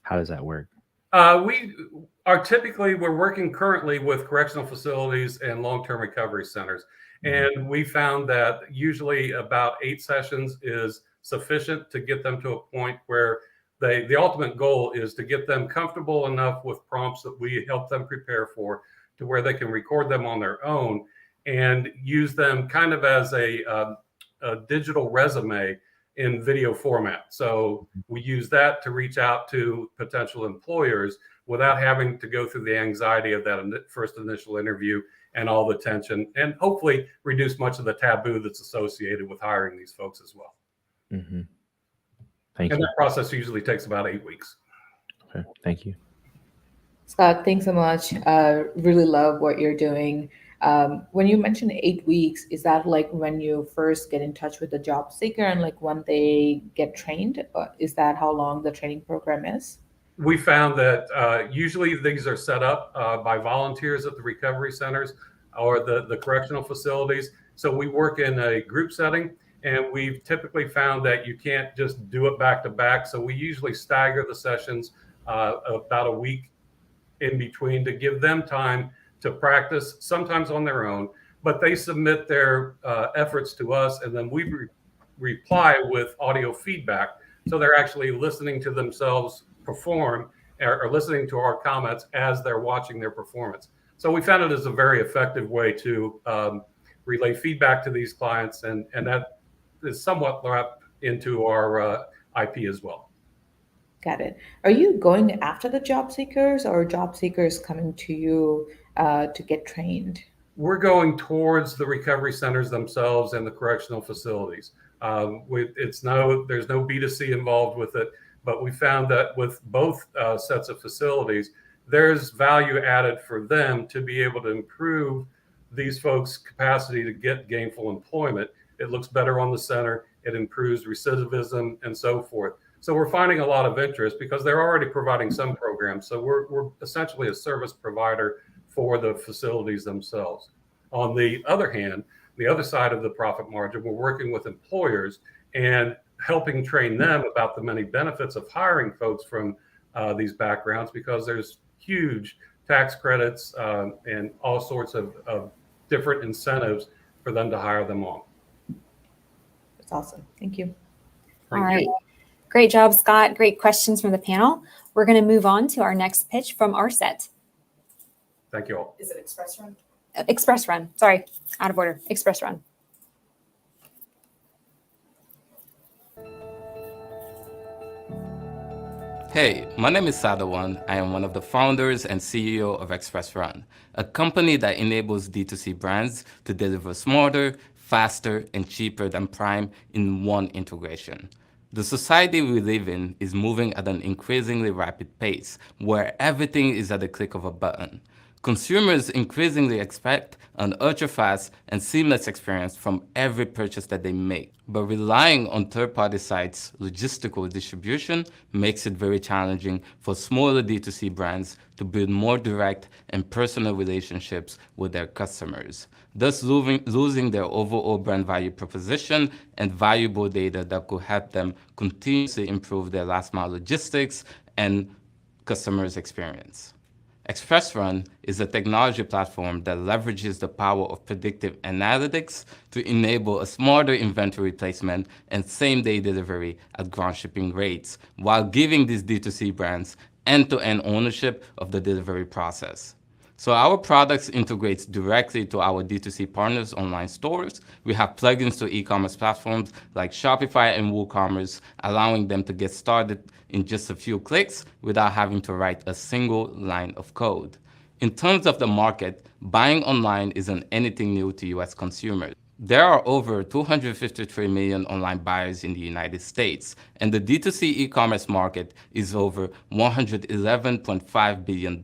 [SPEAKER 3] how does that work?
[SPEAKER 15] We're working currently with correctional facilities and long-term recovery centers. And we found that usually about 8 sessions is sufficient to get them to a point where the ultimate goal is to get them comfortable enough with prompts that we help them prepare for, to where they can record them on their own and use them kind of as a digital resume in video format. So we use that to reach out to potential employers without having to go through the anxiety of that first initial interview and all the tension, and hopefully reduce much of the taboo that's associated with hiring these folks as well.
[SPEAKER 3] Mm-hmm. Thank you.
[SPEAKER 15] And that process usually takes about 8 weeks.
[SPEAKER 3] Okay, thank you.
[SPEAKER 2] Scott, thanks so much. Really love what you're doing. When you mentioned 8 weeks, is that like when you first get in touch with the job seeker and like when they get trained? Is that how long the training program is?
[SPEAKER 15] We found that usually these are set up by volunteers at the recovery centers or the correctional facilities. So we work in a group setting, and we've typically found that you can't just do it back to back. So we usually stagger the sessions about a week in between to give them time to practice, sometimes on their own, but they submit their efforts to us, and then we reply with audio feedback. So they're actually listening to themselves perform or listening to our comments as they're watching their performance. So we found it as a very effective way to relay feedback to these clients, and that is somewhat wrapped into our IP as well.
[SPEAKER 2] Got it. Are you going after the job seekers or job seekers coming to you to get trained?
[SPEAKER 15] We're going towards the recovery centers themselves and the correctional facilities. There's no B2C involved with it, but we found that with both sets of facilities, there's value added for them to be able to improve these folks' capacity to get gainful employment. It looks better on the center, it improves recidivism and so forth. So we're finding a lot of interest because they're already providing some programs. So we're essentially a service provider for the facilities themselves. On the other hand, the other side of the profit margin, we're working with employers and helping train them about the many benefits of hiring folks from these backgrounds, because there's huge tax credits and all sorts of different incentives for them to hire them on.
[SPEAKER 2] That's awesome. Thank you.
[SPEAKER 1] All right. Great job, Scott. Great questions from the panel. We're going to move on to our next pitch from our set.
[SPEAKER 15] Thank you all.
[SPEAKER 16] Is it Express Run?
[SPEAKER 1] Express Run. Sorry, out of order. Express Run.
[SPEAKER 17] Hey, my name is Sadawan. I am one of the founders and CEO of Express Run, a company that enables D2C brands to deliver smarter, faster, and cheaper than Prime in one integration. The society we live in is moving at an increasingly rapid pace, where everything is at the click of a button. Consumers increasingly expect an ultra-fast and seamless experience from every purchase that they make. But relying on third-party sites' logistical distribution makes it very challenging for smaller D2C brands to build more direct and personal relationships with their customers, thus losing their overall brand value proposition and valuable data that could help them continuously improve their last-mile logistics and customers' experience. Express Run is a technology platform that leverages the power of predictive analytics to enable a smarter inventory placement and same-day delivery at ground shipping rates, while giving these D2C brands end-to-end ownership of the delivery process. So our products integrates directly to our D2C partners' online stores. We have plugins to e-commerce platforms like Shopify and WooCommerce, allowing them to get started in just a few clicks without having to write a single line of code. In terms of the market, buying online isn't anything new to US consumers. There are over 253 million online buyers in the United States, and the D2C e-commerce market is over $111.5 billion.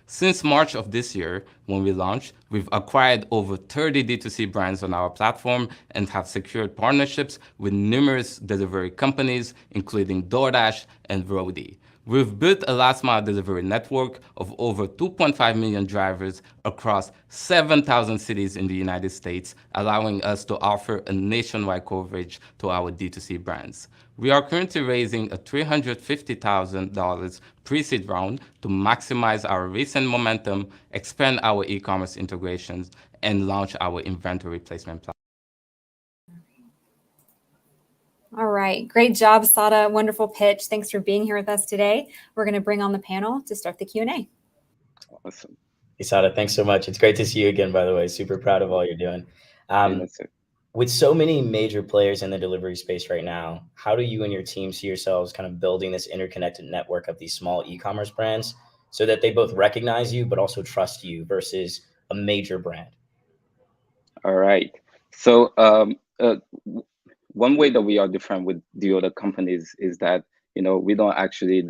[SPEAKER 17] Since March of this year, when we launched, we've acquired over 30 D2C brands on our platform and have secured partnerships with numerous delivery companies, including DoorDash and Roadie. We've built a last-mile delivery network of over 2.5 million drivers across 7,000 cities in the United States, allowing us to offer a nationwide coverage to our D2C brands. We are currently raising a $350,000 pre-seed round to maximize our recent momentum, expand our e-commerce integrations, and launch our inventory placement platform.
[SPEAKER 1] All right. Great job, Sada. Wonderful pitch. Thanks for being here with us today. We're going to bring on the panel to start the Q&A.
[SPEAKER 4] Awesome. Hey, Sada, thanks so much. It's great to see you again, by the way. Super proud of all you're doing. With so many major players in the delivery space right now, how do you and your team see yourselves kind of building this interconnected network of these small e-commerce brands so that they both recognize you but also trust you versus a major brand?
[SPEAKER 18] All right. So one way that we are different with the other companies is that we don't actually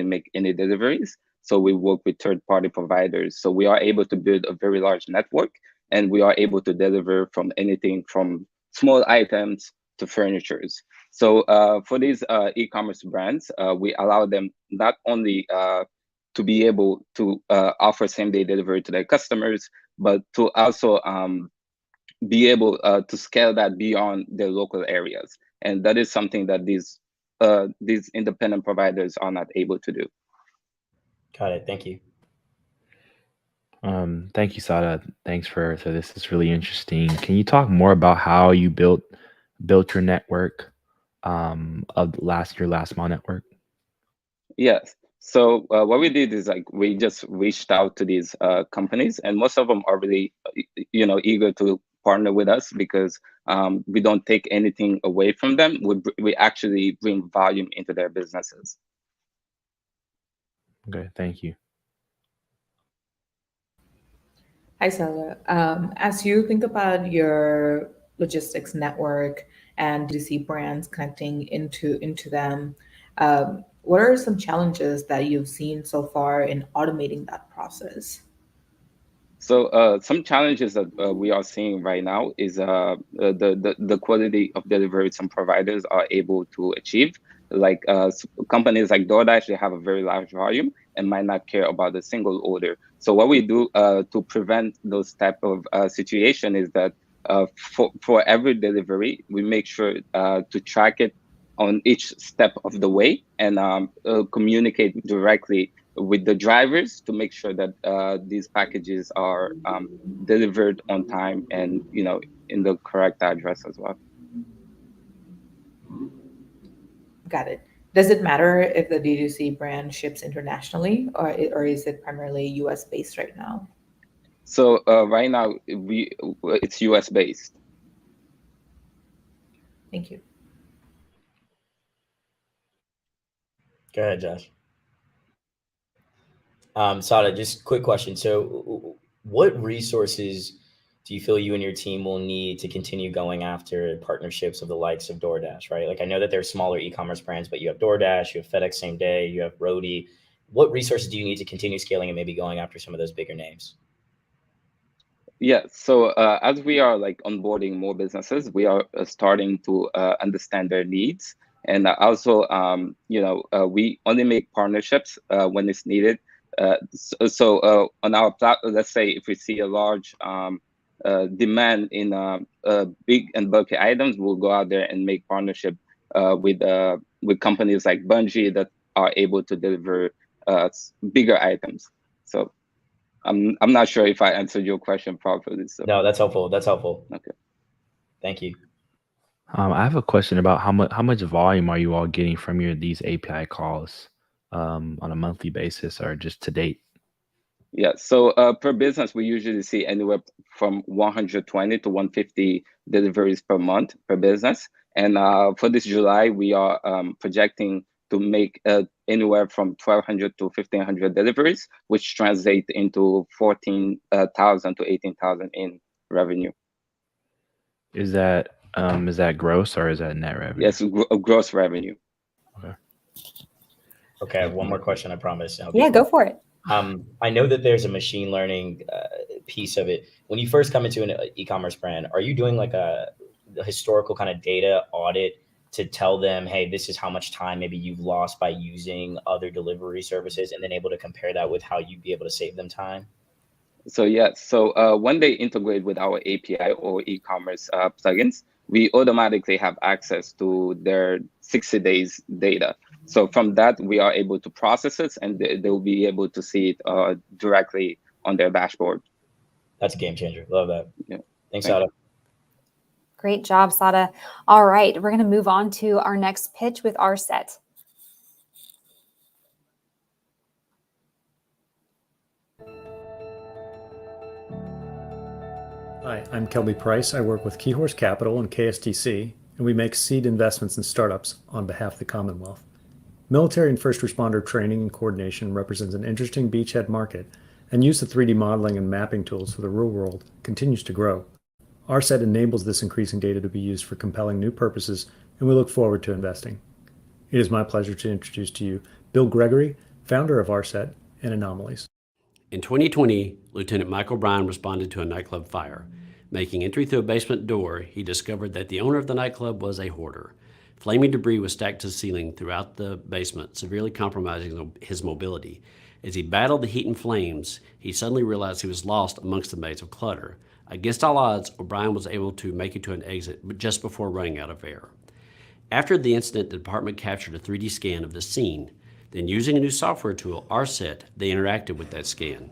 [SPEAKER 18] make any deliveries. So we work with third-party providers. So we are able to build a very large network, and we are able to deliver from anything from small items to furnitures. So for these e-commerce brands, we allow them not only to be able to offer same-day delivery to their customers, but to also be able to scale that beyond their local areas. And that is something that these independent providers are not able to do.
[SPEAKER 4] Got it. Thank you.
[SPEAKER 3] Thank you, Sada. Thanks for this. It's really interesting. Can you talk more about how you built your network of your last mile network?
[SPEAKER 18] Yes. So what we did is like we just reached out to these companies, and most of them are really, eager to partner with us because we don't take anything away from them. We actually bring volume into their businesses.
[SPEAKER 3] Okay, thank you.
[SPEAKER 2] Hi, Sada. As you think about your logistics network and D2C brands connecting into them, what are some challenges that you've seen so far in automating that process?
[SPEAKER 18] So some challenges that we are seeing right now is the quality of delivery some providers are able to achieve. Like companies like DoorDash, they have a very large volume and might not care about a single order. So what we do to prevent those type of situation is that for every delivery, we make sure to track it on each step of the way and communicate directly with the drivers to make sure that these packages are delivered on time and in the correct address as well.
[SPEAKER 2] Got it. Does it matter if the D2C brand ships internationally, or is it primarily US based right now?
[SPEAKER 18] So right now it's US based.
[SPEAKER 2] Thank you.
[SPEAKER 4] Go ahead, Josh. Sada, just quick question. So what resources do you feel you and your team will need to continue going after partnerships of the likes of DoorDash, right? Like I know that there's smaller e-commerce brands, but you have DoorDash, you have FedEx Same Day, you have Roadie. What resources do you need to continue scaling and maybe going after some of those bigger names?
[SPEAKER 18] Yeah, so as we are like onboarding more businesses, we are starting to understand their needs. And also, we only make partnerships when it's needed. So on our platform, let's say if we see a large demand in big and bulky items, we'll go out there and make partnership with companies like Bungie that are able to deliver bigger items. So I'm not sure if I answered your question properly. So.
[SPEAKER 4] No, that's helpful. That's helpful.
[SPEAKER 18] Okay.
[SPEAKER 4] Thank you.
[SPEAKER 3] I have a question about how much volume are you all getting from these API calls on a monthly basis or just to date?
[SPEAKER 18] Yeah, so per business, we usually see anywhere from 120 to 150 deliveries per month per business. And for this July, we are projecting to make anywhere from 1,200 to 1,500 deliveries, which translate into 14,000 to 18,000 in revenue.
[SPEAKER 3] Is that gross or is that net revenue?
[SPEAKER 18] Yes, gross revenue.
[SPEAKER 3] Okay.
[SPEAKER 4] Okay, one more question, I promise.
[SPEAKER 1] Yeah, go for it.
[SPEAKER 4] I know that there's a machine learning piece of it. When you first come into an e-commerce brand, are you doing like a historical kind of data audit to tell them, hey, this is how much time maybe you've lost by using other delivery services, and then able to compare that with how you'd be able to save them time?
[SPEAKER 18] So yes, so when they integrate with our API or e-commerce plugins, we automatically have access to their 60 days data. So from that, we are able to process it, and they'll be able to see it directly on their dashboard.
[SPEAKER 4] That's a game changer. Love that.
[SPEAKER 18] Yeah.
[SPEAKER 4] Thanks, Sada.
[SPEAKER 1] Great job, Sada. All right, we're going to move on to our next pitch with RSET.
[SPEAKER 16] Hi, I'm Kelby Price. I work with Keyhorse Capital and KSTC, and we make seed investments in startups on behalf of the Commonwealth. Military and first responder training and coordination represents an interesting beachhead market, and use of 3D modeling and mapping tools for the real world continues to grow. RSET enables this increasing data to be used for compelling new purposes, and we look forward to investing. It is my pleasure to introduce to you Bill Gregory, founder of RSET, and anomalies.
[SPEAKER 19] In 2020, Lieutenant Michael Bryan responded to a nightclub fire. Making entry through a basement door, he discovered that the owner of the nightclub was a hoarder. Flaming debris was stacked to the ceiling throughout the basement, severely compromising his mobility. As he battled the heat and flames, he suddenly realized he was lost amongst the maze of clutter. Against all odds, O'Brien was able to make it to an exit just before running out of air. After the incident, the department captured a 3D scan of the scene. Then, using a new software tool, RSET, they interacted with that scan.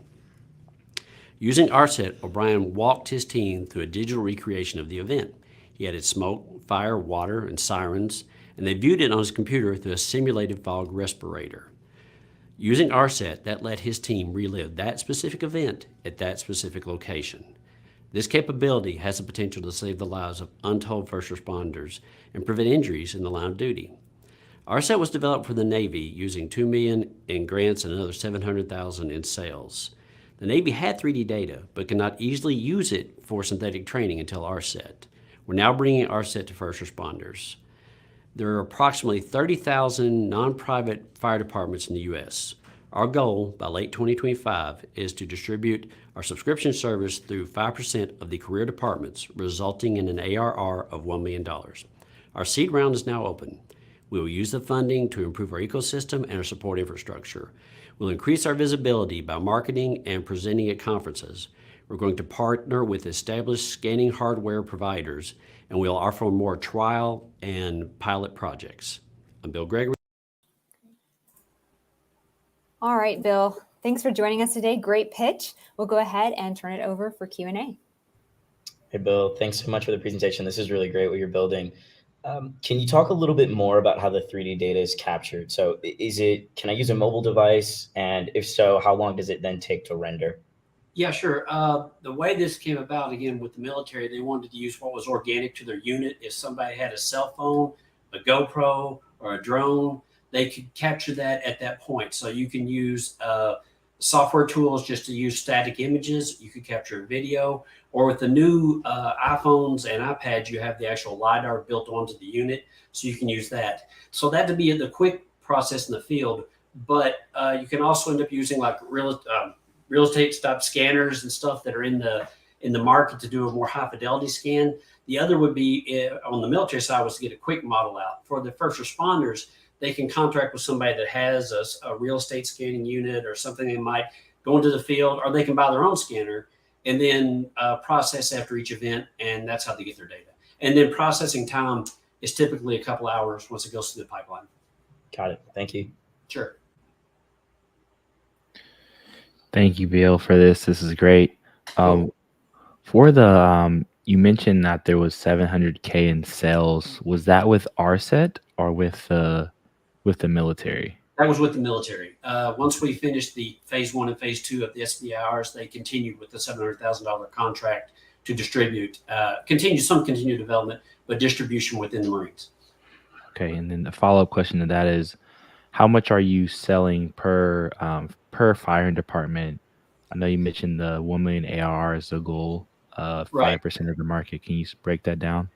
[SPEAKER 19] Using RSET, O'Brien walked his team through a digital recreation of the event. He added smoke, fire, water, and sirens, and they viewed it on his computer through a simulated fog respirator. Using RSET, that let his team relive that specific event at that specific location. This capability has the potential to save the lives of untold first responders and prevent injuries in the line of duty. RSET was developed for the Navy using $2 million in grants and another $700,000 in sales. The Navy had 3D data, but could not easily use it for synthetic training until RSET. We're now bringing RSET to first responders. There are approximately 30,000 non-private fire departments in the U.S. Our goal by late 2025 is to distribute our subscription service through 5% of the career departments, resulting in an ARR of $1 million. Our seed round is now open. We will use the funding to improve our ecosystem and our support infrastructure. We'll increase our visibility by marketing and presenting at conferences. We're going to partner with established scanning hardware providers, and we'll offer more trial and pilot projects. I'm Bill Gregory.
[SPEAKER 1] All right, Bill, thanks for joining us today. Great pitch. We'll go ahead and turn it over for Q&A.
[SPEAKER 4] Hey, Bill, thanks so much for the presentation. This is really great what you're building. Can you talk a little bit more about how the 3D data is captured? So can I use a mobile device? And if so, how long does it then take to render?
[SPEAKER 19] Yeah, sure. The way this came about, again, with the military, they wanted to use what was organic to their unit. If somebody had a cell phone, a GoPro, or a drone, they could capture that at that point. So you can use software tools just to use static images. You could capture video, or with the new iPhones and iPads, you have the actual LiDAR built onto the unit, so you can use that. So that would be the quick process in the field, but you can also end up using like real estate stop scanners and stuff that are in the market to do a more high fidelity scan. The other would be on the military side was to get a quick model out. For the first responders, they can contract with somebody that has a real estate scanning unit or something. They might go into the field, or they can buy their own scanner and then process after each event, and that's how they get their data. And then processing time is typically a couple hours once it goes through the pipeline.
[SPEAKER 4] Got it. Thank you.
[SPEAKER 19] Sure.
[SPEAKER 3] Thank you, Bill, for this. This is great. For the you mentioned that there was 700K in sales. Was that with RSET or with the military?
[SPEAKER 19] That was with the military. Once we finished the phase 1 and phase 2 of the SBIRs, they continued with the $700,000 contract to distribute, continued development, but distribution within the Marines.
[SPEAKER 3] Okay, and then the follow-up question to that is, how much are you selling per fire department? I know you mentioned the 1 million ARR is the goal, 5% of the market. Can you break that down?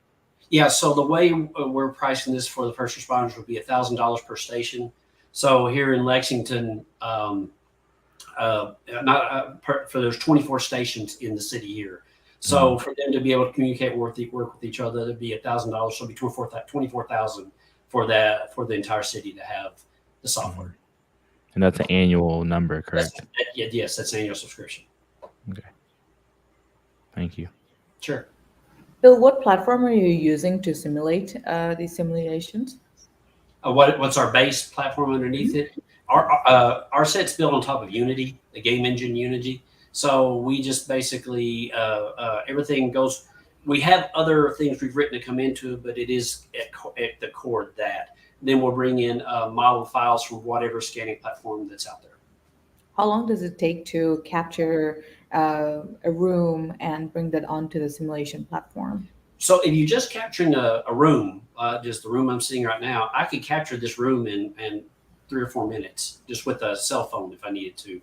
[SPEAKER 19] Yeah, so the way we're pricing this for the first responders would be $1,000 per station. So here in Lexington, there's 24 stations in the city here. So for them to be able to communicate, work with each other, it'd be $1,000. So between $24,000 for the entire city to have the software.
[SPEAKER 3] And that's an annual number, correct?
[SPEAKER 19] Yes, that's an annual subscription.
[SPEAKER 3] Okay. Thank you.
[SPEAKER 19] Sure.
[SPEAKER 2] Bill, what platform are you using to simulate these simulations?
[SPEAKER 19] What's our base platform underneath it? Our set's built on top of Unity, the game engine Unity. So we just basically, everything goes, we have other things we've written to come into it, but it is at the core of that. Then we'll bring in model files from whatever scanning platform that's out there.
[SPEAKER 2] How long does it take to capture a room and bring that onto the simulation platform?
[SPEAKER 19] So if you're just capturing a room, just the room I'm seeing right now, I could capture this room in 3 or 4 minutes just with a cell phone if I needed to.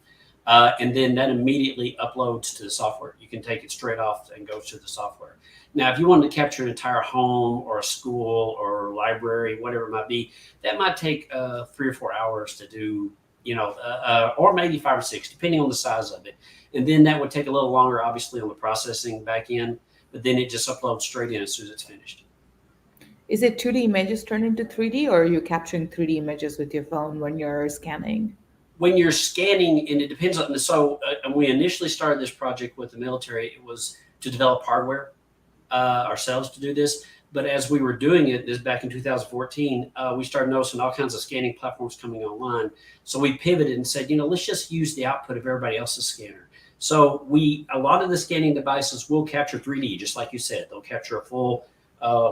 [SPEAKER 19] And then that immediately uploads to the software. You can take it straight off and go to the software. Now, if you wanted to capture an entire home or a school or library, whatever it might be, that might take 3 or 4 hours to do, or maybe 5 or 6, depending on the size of it. And then that would take a little longer, obviously, on the processing back end, but then it just uploads straight in as soon as it's finished.
[SPEAKER 2] Is it 2D images turned into 3D, or are you capturing 3D images with your phone when you're scanning?
[SPEAKER 19] When you're scanning, and it depends on, so we initially started this project with the military, it was to develop hardware ourselves to do this. But as we were doing it, this back in 2014, we started noticing all kinds of scanning platforms coming online. So we pivoted and said, let's just use the output of everybody else's scanner. So a lot of the scanning devices will capture 3D, just like you said. They'll capture a full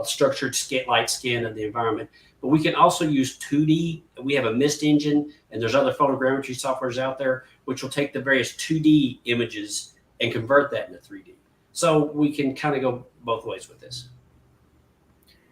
[SPEAKER 19] structured light scan of the environment. But we can also use 2D. We have a MIST engine, and there's other photogrammetry softwares out there, which will take the various 2D images and convert that into 3D. So we can kind of go both ways with this.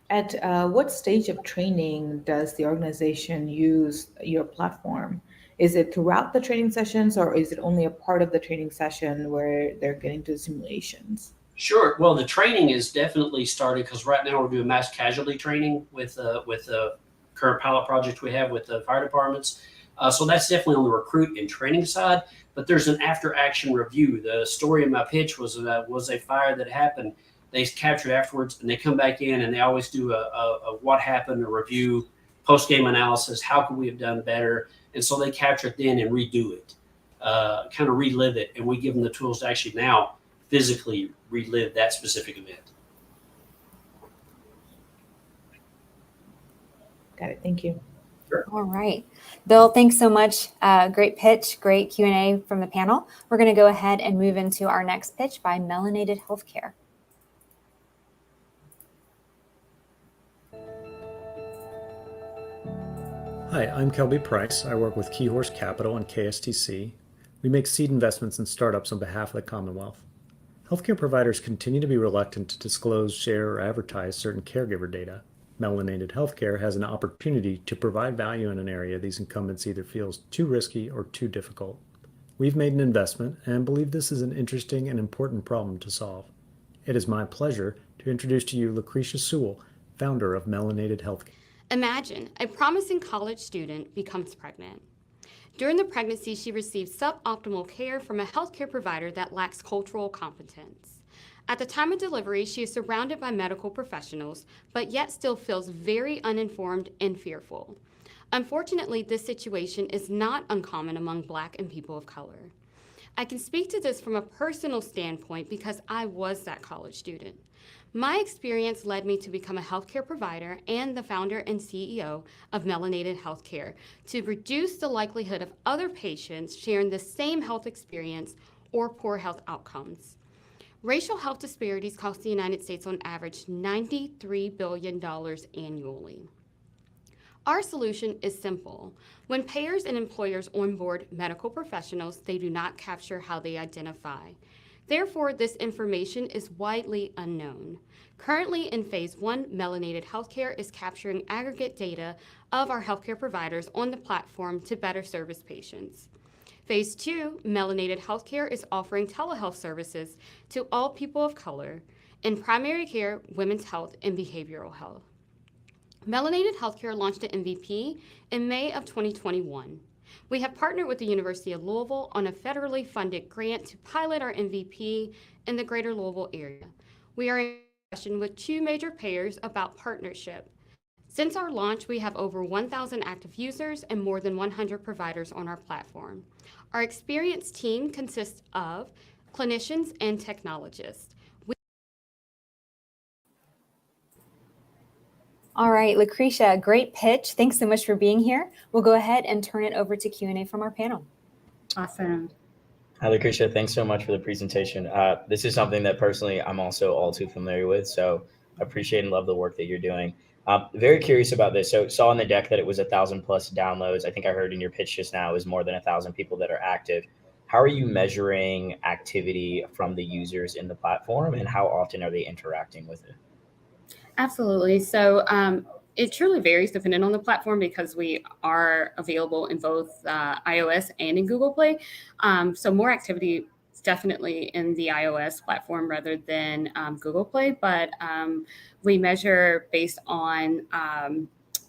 [SPEAKER 2] At what stage of training does the organization use your platform? Is it throughout the training sessions, or is it only a part of the training session where they're getting to simulations?
[SPEAKER 19] Sure. Well, the training is definitely started because right now we're doing mass casualty training with the current pilot project we have with the fire departments. So that's definitely on the recruit and training side. But there's an after-action review. The story in my pitch was a fire that happened. They captured afterwards, and they come back in, and they always do a what happened, a review, post-game analysis. How could we have done better? And so they capture it then and redo it, kind of relive it, and we give them the tools to actually now physically relive that specific event.
[SPEAKER 2] Got it. Thank you.
[SPEAKER 19] Sure.
[SPEAKER 1] All right. Bill, thanks so much. Great pitch, great Q&A from the panel. We're going to go ahead and move into our next pitch by Melanated Healthcare.
[SPEAKER 16] Hi, I'm Kelby Price. I work with Keyhorse Capital and KSTC. We make seed investments in startups on behalf of the Commonwealth. Healthcare providers continue to be reluctant to disclose, share, or advertise certain caregiver data. Melanated Healthcare has an opportunity to provide value in an area these incumbents either feel too risky or too difficult. We've made an investment and believe this is an interesting and important problem to solve. It is my pleasure to introduce to you Lucretia Sewell, founder of Melanated Healthcare.
[SPEAKER 20] Imagine a promising college student becomes pregnant. During the pregnancy, she receives suboptimal care from a healthcare provider that lacks cultural competence. At the time of delivery, she is surrounded by medical professionals, but yet still feels very uninformed and fearful. Unfortunately, this situation is not uncommon among Black and people of color. I can speak to this from a personal standpoint because I was that college student. My experience led me to become a healthcare provider and the founder and CEO of Melanated Healthcare to reduce the likelihood of other patients sharing the same health experience or poor health outcomes. Racial health disparities cost the United States on average $93 billion annually. Our solution is simple. When payers and employers onboard medical professionals, they do not capture how they identify. Therefore, this information is widely unknown. Currently in phase 1, Melanated Healthcare is capturing aggregate data of our healthcare providers on the platform to better service patients. Phase 2, Melanated Healthcare is offering telehealth services to all people of color in primary care, women's health, and behavioral health. Melanated Healthcare launched an MVP in May of 2021. We have partnered with the University of Louisville on a federally funded grant to pilot our MVP in the greater Louisville area. We are in discussion with 2 major payers about partnership. Since our launch, we have over 1,000 active users and more than 100 providers on our platform. Our experienced team consists of clinicians and technologists.
[SPEAKER 1] All right, Lucretia, great pitch. Thanks so much for being here. We'll go ahead and turn it over to Q&A from our panel.
[SPEAKER 21] Awesome.
[SPEAKER 4] Hi, Lucretia. Thanks so much for the presentation. This is something that personally I'm also all too familiar with, so I appreciate and love the work that you're doing. Very curious about this. So saw on the deck that it was 1,000 plus downloads. I think I heard in your pitch just now is more than 1,000 people that are active. How are you measuring activity from the users in the platform, and how often are they interacting with it?
[SPEAKER 21] Absolutely. So it truly varies depending on the platform because we are available in both iOS and in Google Play. So more activity is definitely in the iOS platform rather than Google Play, but we measure based on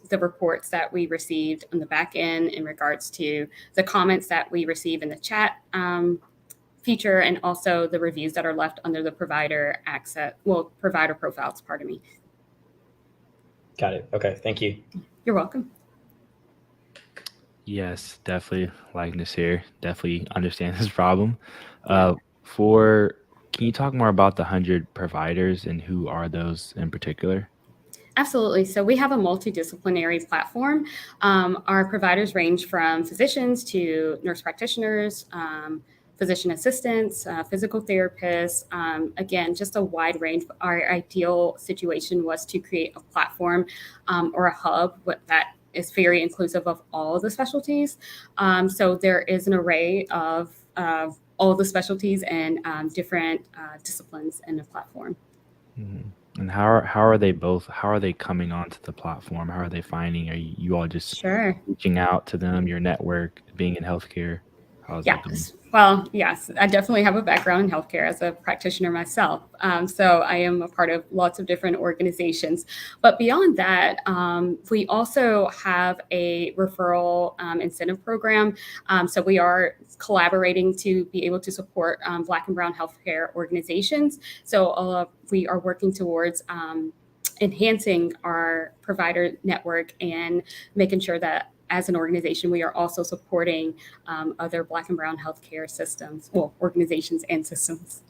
[SPEAKER 21] the reports that we received on the back end in regards to the comments that we receive in the chat feature, and also the reviews that are left under the provider profiles, pardon me.
[SPEAKER 4] Got it. Okay, thank you.
[SPEAKER 21] You're welcome.
[SPEAKER 3] Yes, definitely likeness here. Definitely understand this problem. Can you talk more about the 100 providers and who are those in particular?
[SPEAKER 21] Absolutely. So we have a multidisciplinary platform. Our providers range from physicians to nurse practitioners, physician assistants, physical therapists, again, just a wide range. Our ideal situation was to create a platform or a hub that is very inclusive of all of the specialties. So there is an array of all the specialties and different disciplines in the platform.
[SPEAKER 3] Mhm. And how are they coming onto the platform? How are they finding? Are you all just
[SPEAKER 21] Sure.
[SPEAKER 3] reaching out to them, your network, being in healthcare? How's that going?
[SPEAKER 21] Yes. Well, yes, I definitely have a background in healthcare as a practitioner myself. So I am a part of lots of different organizations. But beyond that, we also have a referral incentive program. So we are collaborating to be able to support Black and Brown healthcare organizations. So we are working towards enhancing our provider network and making sure that as an organization, we are also supporting other Black and Brown healthcare systems, organizations and systems.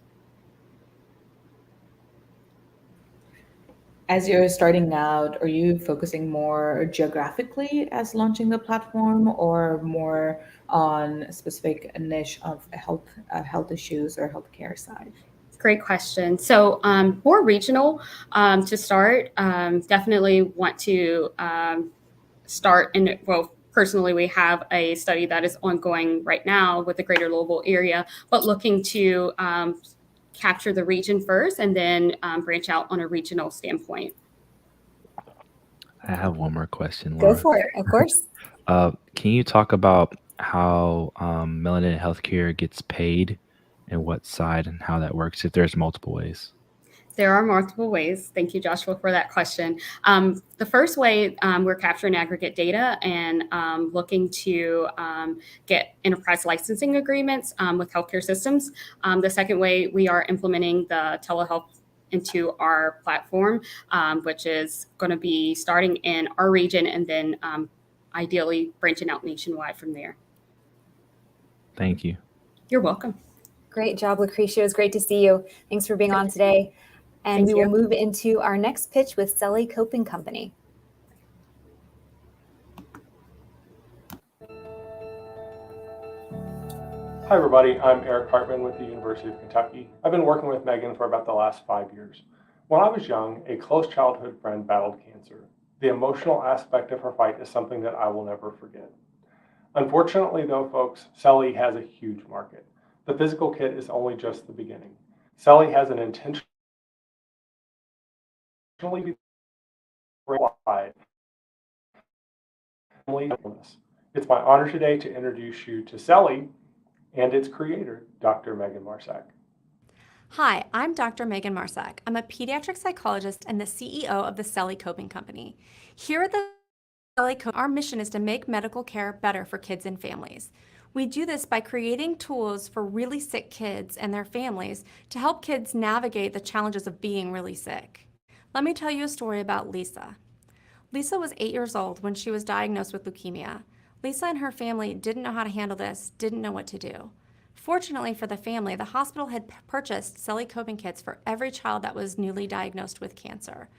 [SPEAKER 2] As you're starting out, are you focusing more geographically as launching the platform, or more on a specific niche of health issues or healthcare side?
[SPEAKER 21] Great question. So more regional to start. Definitely want to start in, personally, we have a study that is ongoing right now with the greater Louisville area, but looking to capture the region first and then branch out on a regional standpoint.
[SPEAKER 3] I have one more question,
[SPEAKER 1] Go
[SPEAKER 3] Laura.
[SPEAKER 1] for it, of course.
[SPEAKER 3] Can you talk about how Melanated Healthcare gets paid and what side and how that works, if there's multiple ways?
[SPEAKER 21] There are multiple ways. Thank you, Joshua, for that question. The first way, we're capturing aggregate data and looking to get enterprise licensing agreements with healthcare systems. The second way, we are implementing the telehealth into our platform, which is going to be starting in our region and then ideally branching out nationwide from there.
[SPEAKER 3] Thank you.
[SPEAKER 21] You're welcome.
[SPEAKER 1] Great job, Lucretia. It was great to see you. Thanks for being on today. And
[SPEAKER 21] Thank
[SPEAKER 1] we
[SPEAKER 21] you.
[SPEAKER 1] will move into our next pitch with Selly Coping Company.
[SPEAKER 5] Hi everybody, I'm Eric Hartman with the University of Kentucky. I've been working with Megan for about the last 5 years. When I was young, a close childhood friend battled cancer. The emotional aspect of her fight is something that I will never forget. Unfortunately though, folks, Selly has a huge market. The physical kit is only just the beginning. Selly has an intentionally wide. It's my honor today to introduce you to Selly and its creator, Dr. Megan Marsack.
[SPEAKER 11] Hi, I'm Dr. Megan Marsack. I'm a pediatric psychologist and the CEO of the Selly Coping Company. Here at the Selly Coping, our mission is to make medical care better for kids and families. We do this by creating tools for really sick kids and their families to help kids navigate the challenges of being really sick. Let me tell you a story about Lisa. Lisa was 8 years old when she was diagnosed with leukemia. Lisa and her family didn't know how to handle this, didn't know what to do. Fortunately for the family, the hospital had purchased Selly Coping kits for every child that was newly diagnosed with cancer.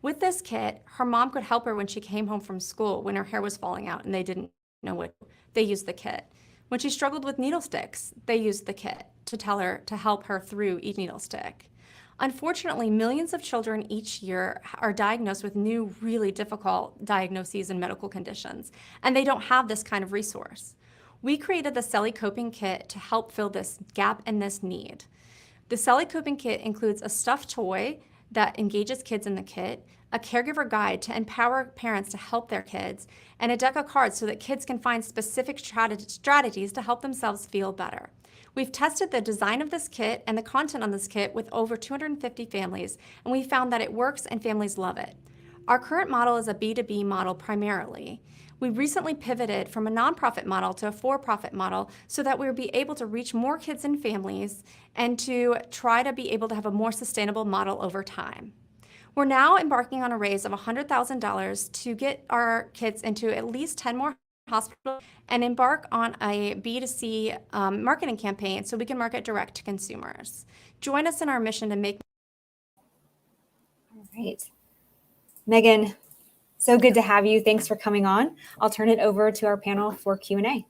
[SPEAKER 11] With this kit, her mom could help her when she came home from school when her hair was falling out and they didn't know what to do. They used the kit. When she struggled with needle sticks, they used the kit to help her through each needle stick. Unfortunately, millions of children each year are diagnosed with new, really difficult diagnoses and medical conditions, and they don't have this kind of resource. We created the Selly Coping Kit to help fill this gap and this need. The Selly Coping Kit includes a stuffed toy that engages kids in the kit, a caregiver guide to empower parents to help their kids, and a deck of cards so that kids can find specific strategies to help themselves feel better. We've tested the design of this kit and the content on this kit with over 250 families, and we found that it works and families love it. Our current model is a B2B model primarily. We recently pivoted from a nonprofit model to a for-profit model so that we would be able to reach more kids and families and to try to be able to have a more sustainable model over time. We're now embarking on a raise of $100,000 to get our kids into at least 10 more hospitals and embark on a B2C marketing campaign so we can market direct to consumers. Join us in our mission to make.
[SPEAKER 1] All right. Megan, so good to have you. Thanks for coming on. I'll turn it over to our panel for Q&A.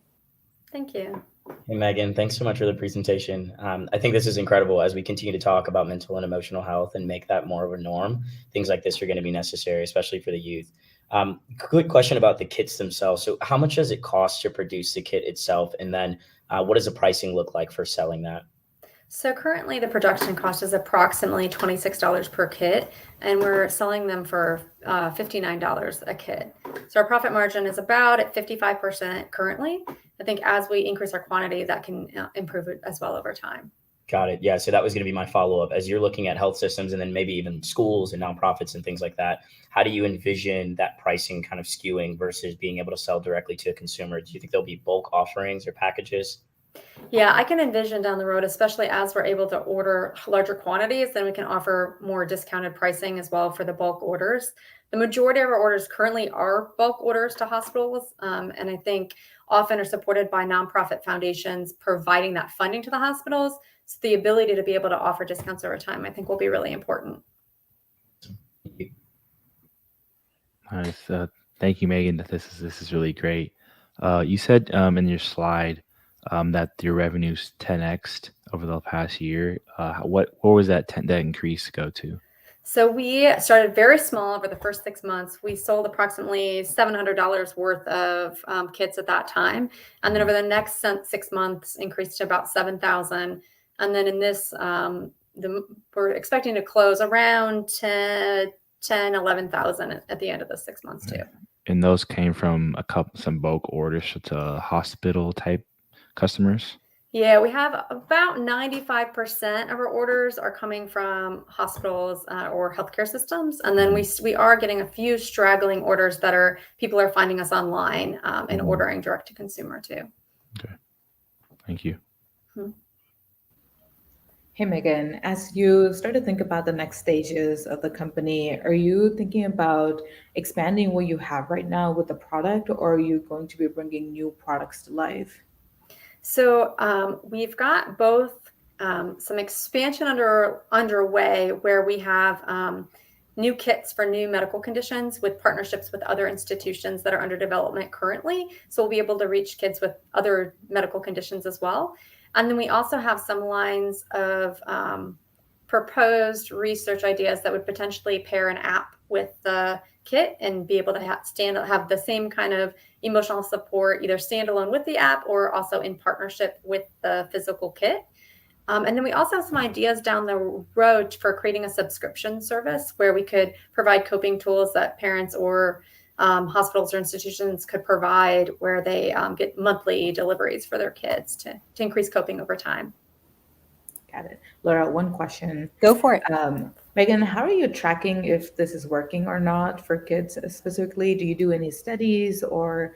[SPEAKER 6] Thank you.
[SPEAKER 4] Hey, Megan, thanks so much for the presentation. I think this is incredible as we continue to talk about mental and emotional health and make that more of a norm. Things like this are going to be necessary, especially for the youth. Quick question about the kits themselves. So how much does it cost to produce the kit itself? And then what does the pricing look like for selling that?
[SPEAKER 7] So currently the production cost is approximately $26 per kit, and we're selling them for $59 a kit. So our profit margin is about at 55% currently. I think as we increase our quantity, that can improve it as well over time.
[SPEAKER 4] Got it. Yeah. So that was going to be my follow-up. As you're looking at health systems and then maybe even schools and nonprofits and things like that, how do you envision that pricing kind of skewing versus being able to sell directly to a consumer? Do you think there'll be bulk offerings or packages?
[SPEAKER 7] Yeah, I can envision down the road, especially as we're able to order larger quantities, then we can offer more discounted pricing as well for the bulk orders. The majority of our orders currently are bulk orders to hospitals, and I think often are supported by nonprofit foundations providing that funding to the hospitals. So the ability to be able to offer discounts over time, I think, will be really important.
[SPEAKER 3] Nice. Thank you, Megan. This is really great. You said in your slide that your revenue's 10x'd over the past year. What was that increase go to?
[SPEAKER 7] So we started very small over the first 6 months. We sold approximately $700 worth of kits at that time. And then over the next 6 months, increased to about 7,000. And then in this, we're expecting to close around 11,000 at the end of the 6 months too.
[SPEAKER 3] And those came from some bulk orders to hospital type customers?
[SPEAKER 7] Yeah, we have about 95% of our orders are coming from hospitals or healthcare systems. And then we are getting a few straggling orders that people are finding us online and ordering direct to consumer too.
[SPEAKER 3] Okay. Thank you.
[SPEAKER 2] Hey, Megan, as you start to think about the next stages of the company, are you thinking about expanding what you have right now with the product, or are you going to be bringing new products to life?
[SPEAKER 7] So we've got both some expansion underway where we have new kits for new medical conditions with partnerships with other institutions that are under development currently. So we'll be able to reach kids with other medical conditions as well. And then we also have some lines of proposed research ideas that would potentially pair an app with the kit and be able to have the same kind of emotional support, either standalone with the app or also in partnership with the physical kit. And then we also have some ideas down the road for creating a subscription service where we could provide coping tools that parents or hospitals or institutions could provide, where they get monthly deliveries for their kids to increase coping over time.
[SPEAKER 2] Got it. Laura, one question.
[SPEAKER 1] Go for it.
[SPEAKER 2] Megan, how are you tracking if this is working or not for kids specifically? Do you do any studies, or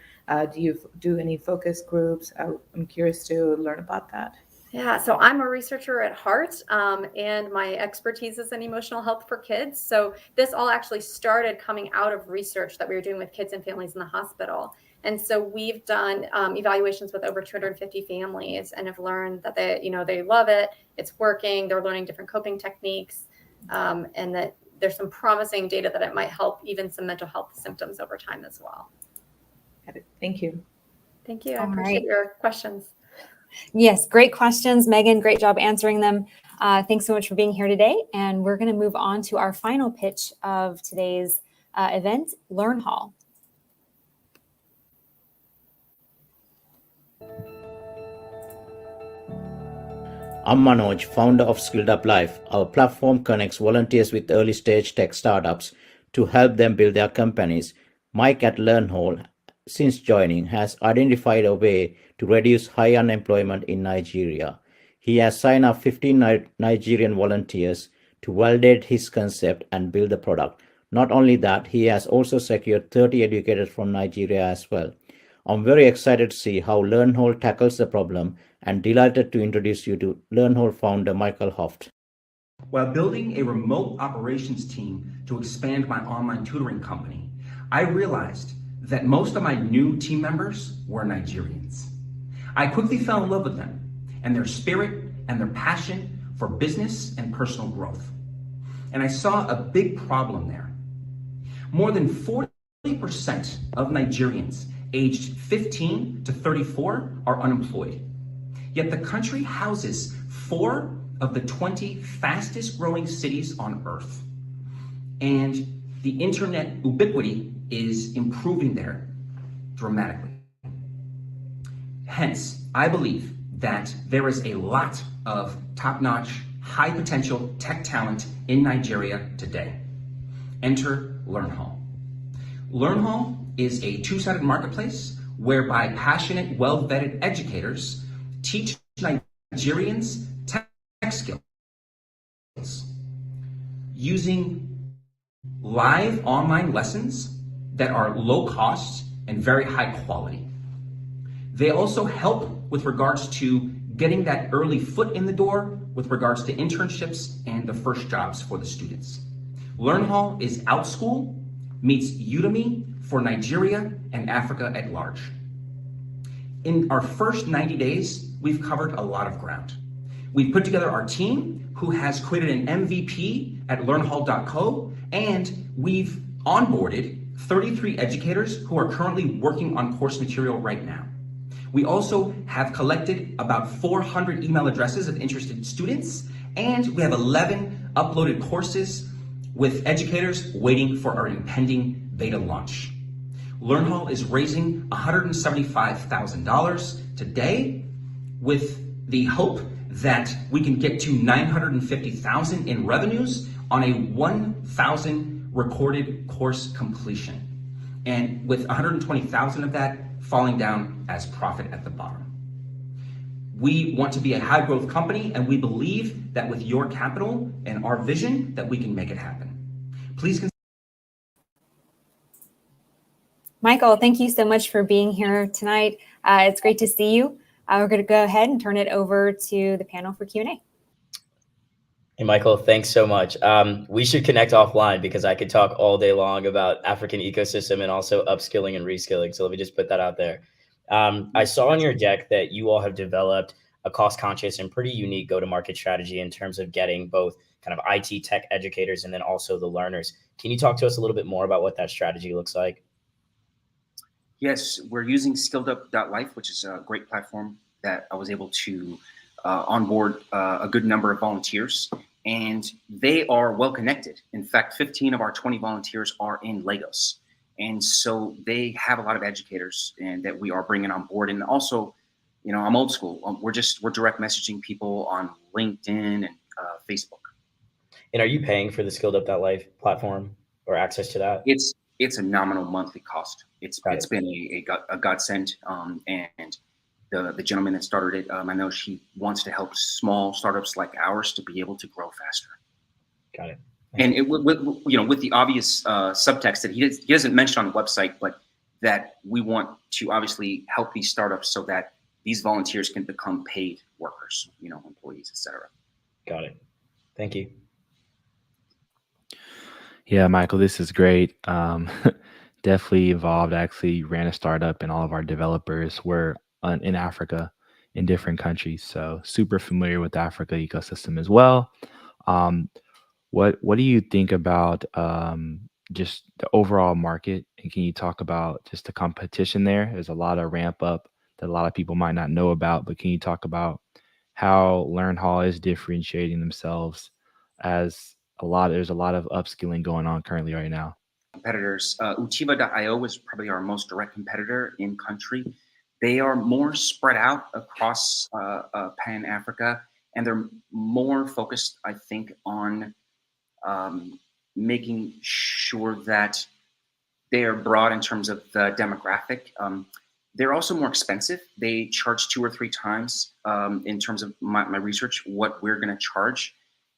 [SPEAKER 2] do you do any focus groups? I'm curious to learn about that.
[SPEAKER 7] Yeah, so I'm a researcher at heart, and my expertise is in emotional health for kids. So this all actually started coming out of research that we were doing with kids and families in the hospital. And so we've done evaluations with over 250 families and have learned that they love it. It's working. They're learning different coping techniques, and that there's some promising data that it might help even some mental health symptoms over time as well.
[SPEAKER 2] Got it. Thank you.
[SPEAKER 7] Thank you. I appreciate your questions.
[SPEAKER 1] Yes, great questions, Megan. Great job answering them. Thanks so much for being here today. And we're going to move on to our final pitch of today's event, Learn Hall.
[SPEAKER 22] I'm Manoj, founder of Skilled Up Life. Our platform connects volunteers with early stage tech startups to help them build their companies. Mike at LearnHall, since joining, has identified a way to reduce high unemployment in Nigeria. He has signed up 15 Nigerian volunteers to validate his concept and build the product. Not only that, he has also secured 30 educators from Nigeria as well. I'm very excited to see how LearnHole tackles the problem and delighted to introduce you to LearnHole founder Michael Hoft.
[SPEAKER 8] While building a remote operations team to expand my online tutoring company, I realized that most of my new team members were Nigerians. I quickly fell in love with them and their spirit and their passion for business and personal growth. And I saw a big problem there. More than 40% of Nigerians aged 15 to 34 are unemployed. Yet the country houses 4 of the 20 fastest growing cities on earth. And the internet ubiquity is improving there dramatically. Hence, I believe that there is a lot of top-notch, high-potential tech talent in Nigeria today. Enter LearnHall. LearnHall is a two-sided marketplace whereby passionate, well-vetted educators teach Nigerians tech skills using live online lessons that are low cost and very high quality. They also help with regards to getting that early foot in the door with regards to internships and the first jobs for the students. LearnHall is OutSchool meets Udemy for Nigeria and Africa at large. In our first 90 days, we've covered a lot of ground. We've put together our team who has created an MVP at learnhall.co, and we've onboarded 33 educators who are currently working on course material right now. We also have collected about 400 email addresses of interested students, and we have 11 uploaded courses with educators waiting for our impending beta launch. LearnHall is raising $175,000 today with the hope that we can get to $950,000 in revenues on a 1,000 recorded course completion. And with 120,000 of that falling down as profit at the bottom. We want to be a high growth company, and we believe that with your capital and our vision that we can make it happen. Please
[SPEAKER 1] Michael, thank you so much for being here tonight. It's great to see you. We're going to go ahead and turn it over to the panel for Q&A.
[SPEAKER 4] Hey, Michael, thanks so much. We should connect offline because I could talk all day long about African ecosystem and also upskilling and reskilling. So let me just put that out there. I saw on your deck that you all have developed a cost-conscious and pretty unique go-to-market strategy in terms of getting both kind of IT tech educators and then also the learners. Can you talk to us a little bit more about what that strategy looks like?
[SPEAKER 9] Yes, we're using skilledup.life, which is a great platform that I was able to onboard a good number of volunteers, and they are well connected. In fact, 15 of our 20 volunteers are in Lagos. And so they have a lot of educators and that we are bringing on board. And also, you know, I'm old school. We're direct messaging people on LinkedIn and Facebook.
[SPEAKER 4] And are you paying for the skilledup.life platform or access to that?
[SPEAKER 9] It's a nominal monthly cost. It's been a godsend. And the gentleman that started it, I know she wants to help small startups like ours to be able to grow faster.
[SPEAKER 4] Got it.
[SPEAKER 9] And with the obvious subtext that he doesn't mention on the website, but that we want to obviously help these startups so that these volunteers can become paid workers, employees, et cetera.
[SPEAKER 4] Got it. Thank you.
[SPEAKER 3] Yeah, Michael, this is great. Definitely involved. Actually ran a startup, and all of our developers were in Africa, in different countries. So super familiar with the Africa ecosystem as well. What do you think about just the overall market? And can you talk about just the competition there? There's a lot of ramp up that a lot of people might not know about, but can you talk about how LearnHall is differentiating themselves as there's a lot of upskilling going on currently right now?
[SPEAKER 9] Competitors, Utiva.io is probably our most direct competitor in country. They are more spread out across Pan Africa, and they're more focused, I think, on making sure that they are broad in terms of the demographic. They're also more expensive. They charge 2 or 3 times in terms of my research, what we're going to charge.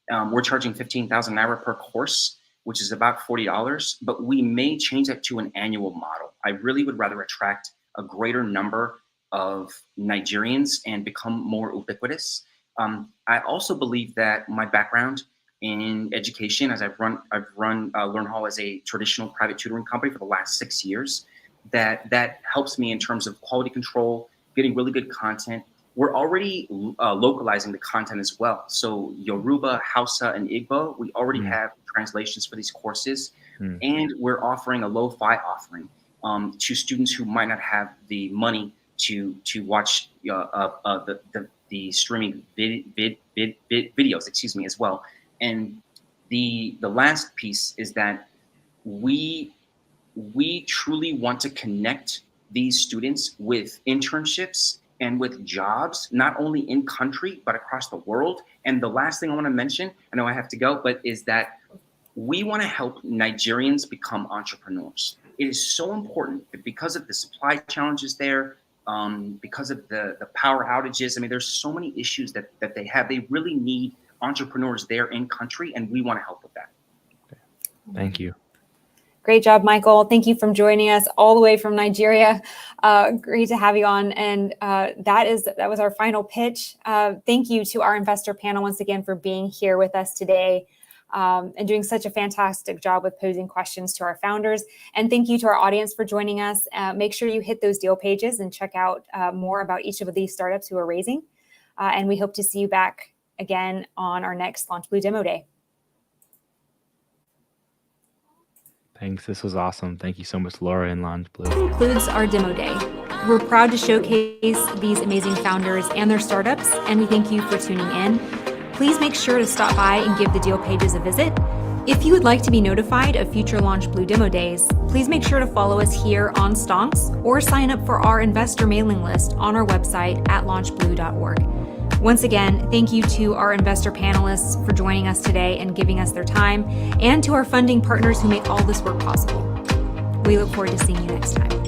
[SPEAKER 9] We're charging 15,000 naira per course, which is about $40, but we may change that to an annual model. I really would rather attract a greater number of Nigerians and become more ubiquitous. I also believe that my background in education, as I've run LearnHall as a traditional private tutoring company for the last 6 years, that helps me in terms of quality control, getting really good content. We're already localizing the content as well. So Yoruba, Hausa, and Igbo, we already have translations for these courses. And we're offering a lo-fi offering to students who might not have the money to watch the streaming videos, as well. And the last piece is that we truly want to connect these students with internships and with jobs, not only in country, but across the world. And the last thing I want to mention, I know I have to go, but is that we want to help Nigerians become entrepreneurs. It is so important that because of the supply challenges there, because of the power outages, I mean, there's so many issues that they have. They really need entrepreneurs there in country, and we want to help with that.
[SPEAKER 3] Thank you.
[SPEAKER 1] Great job, Michael. Thank you for joining us all the way from Nigeria. Great to have you on. And that was our final pitch. Thank you to our investor panel once again for being here with us today and doing such a fantastic job with posing questions to our founders. And thank you to our audience for joining us. Make sure you hit those deal pages and check out more about each of these startups who are raising. And we hope to see you back again on our next LaunchBlue Demo Day.
[SPEAKER 3] Thanks. This was awesome. Thank you so much, Laura and LaunchBlue.
[SPEAKER 1] This concludes our demo day. We're proud to showcase these amazing founders and their startups, and we thank you for tuning in. Please make sure to stop by and give the deal pages a visit. If you would like to be notified of future LaunchBlue demo days, please make sure to follow us here on Stonks or sign up for our investor mailing list on our website at launchblue.org. Once again, thank you to our investor panelists for joining us today and giving us their time, and to our funding partners who make all this work possible. We look forward to seeing you next time.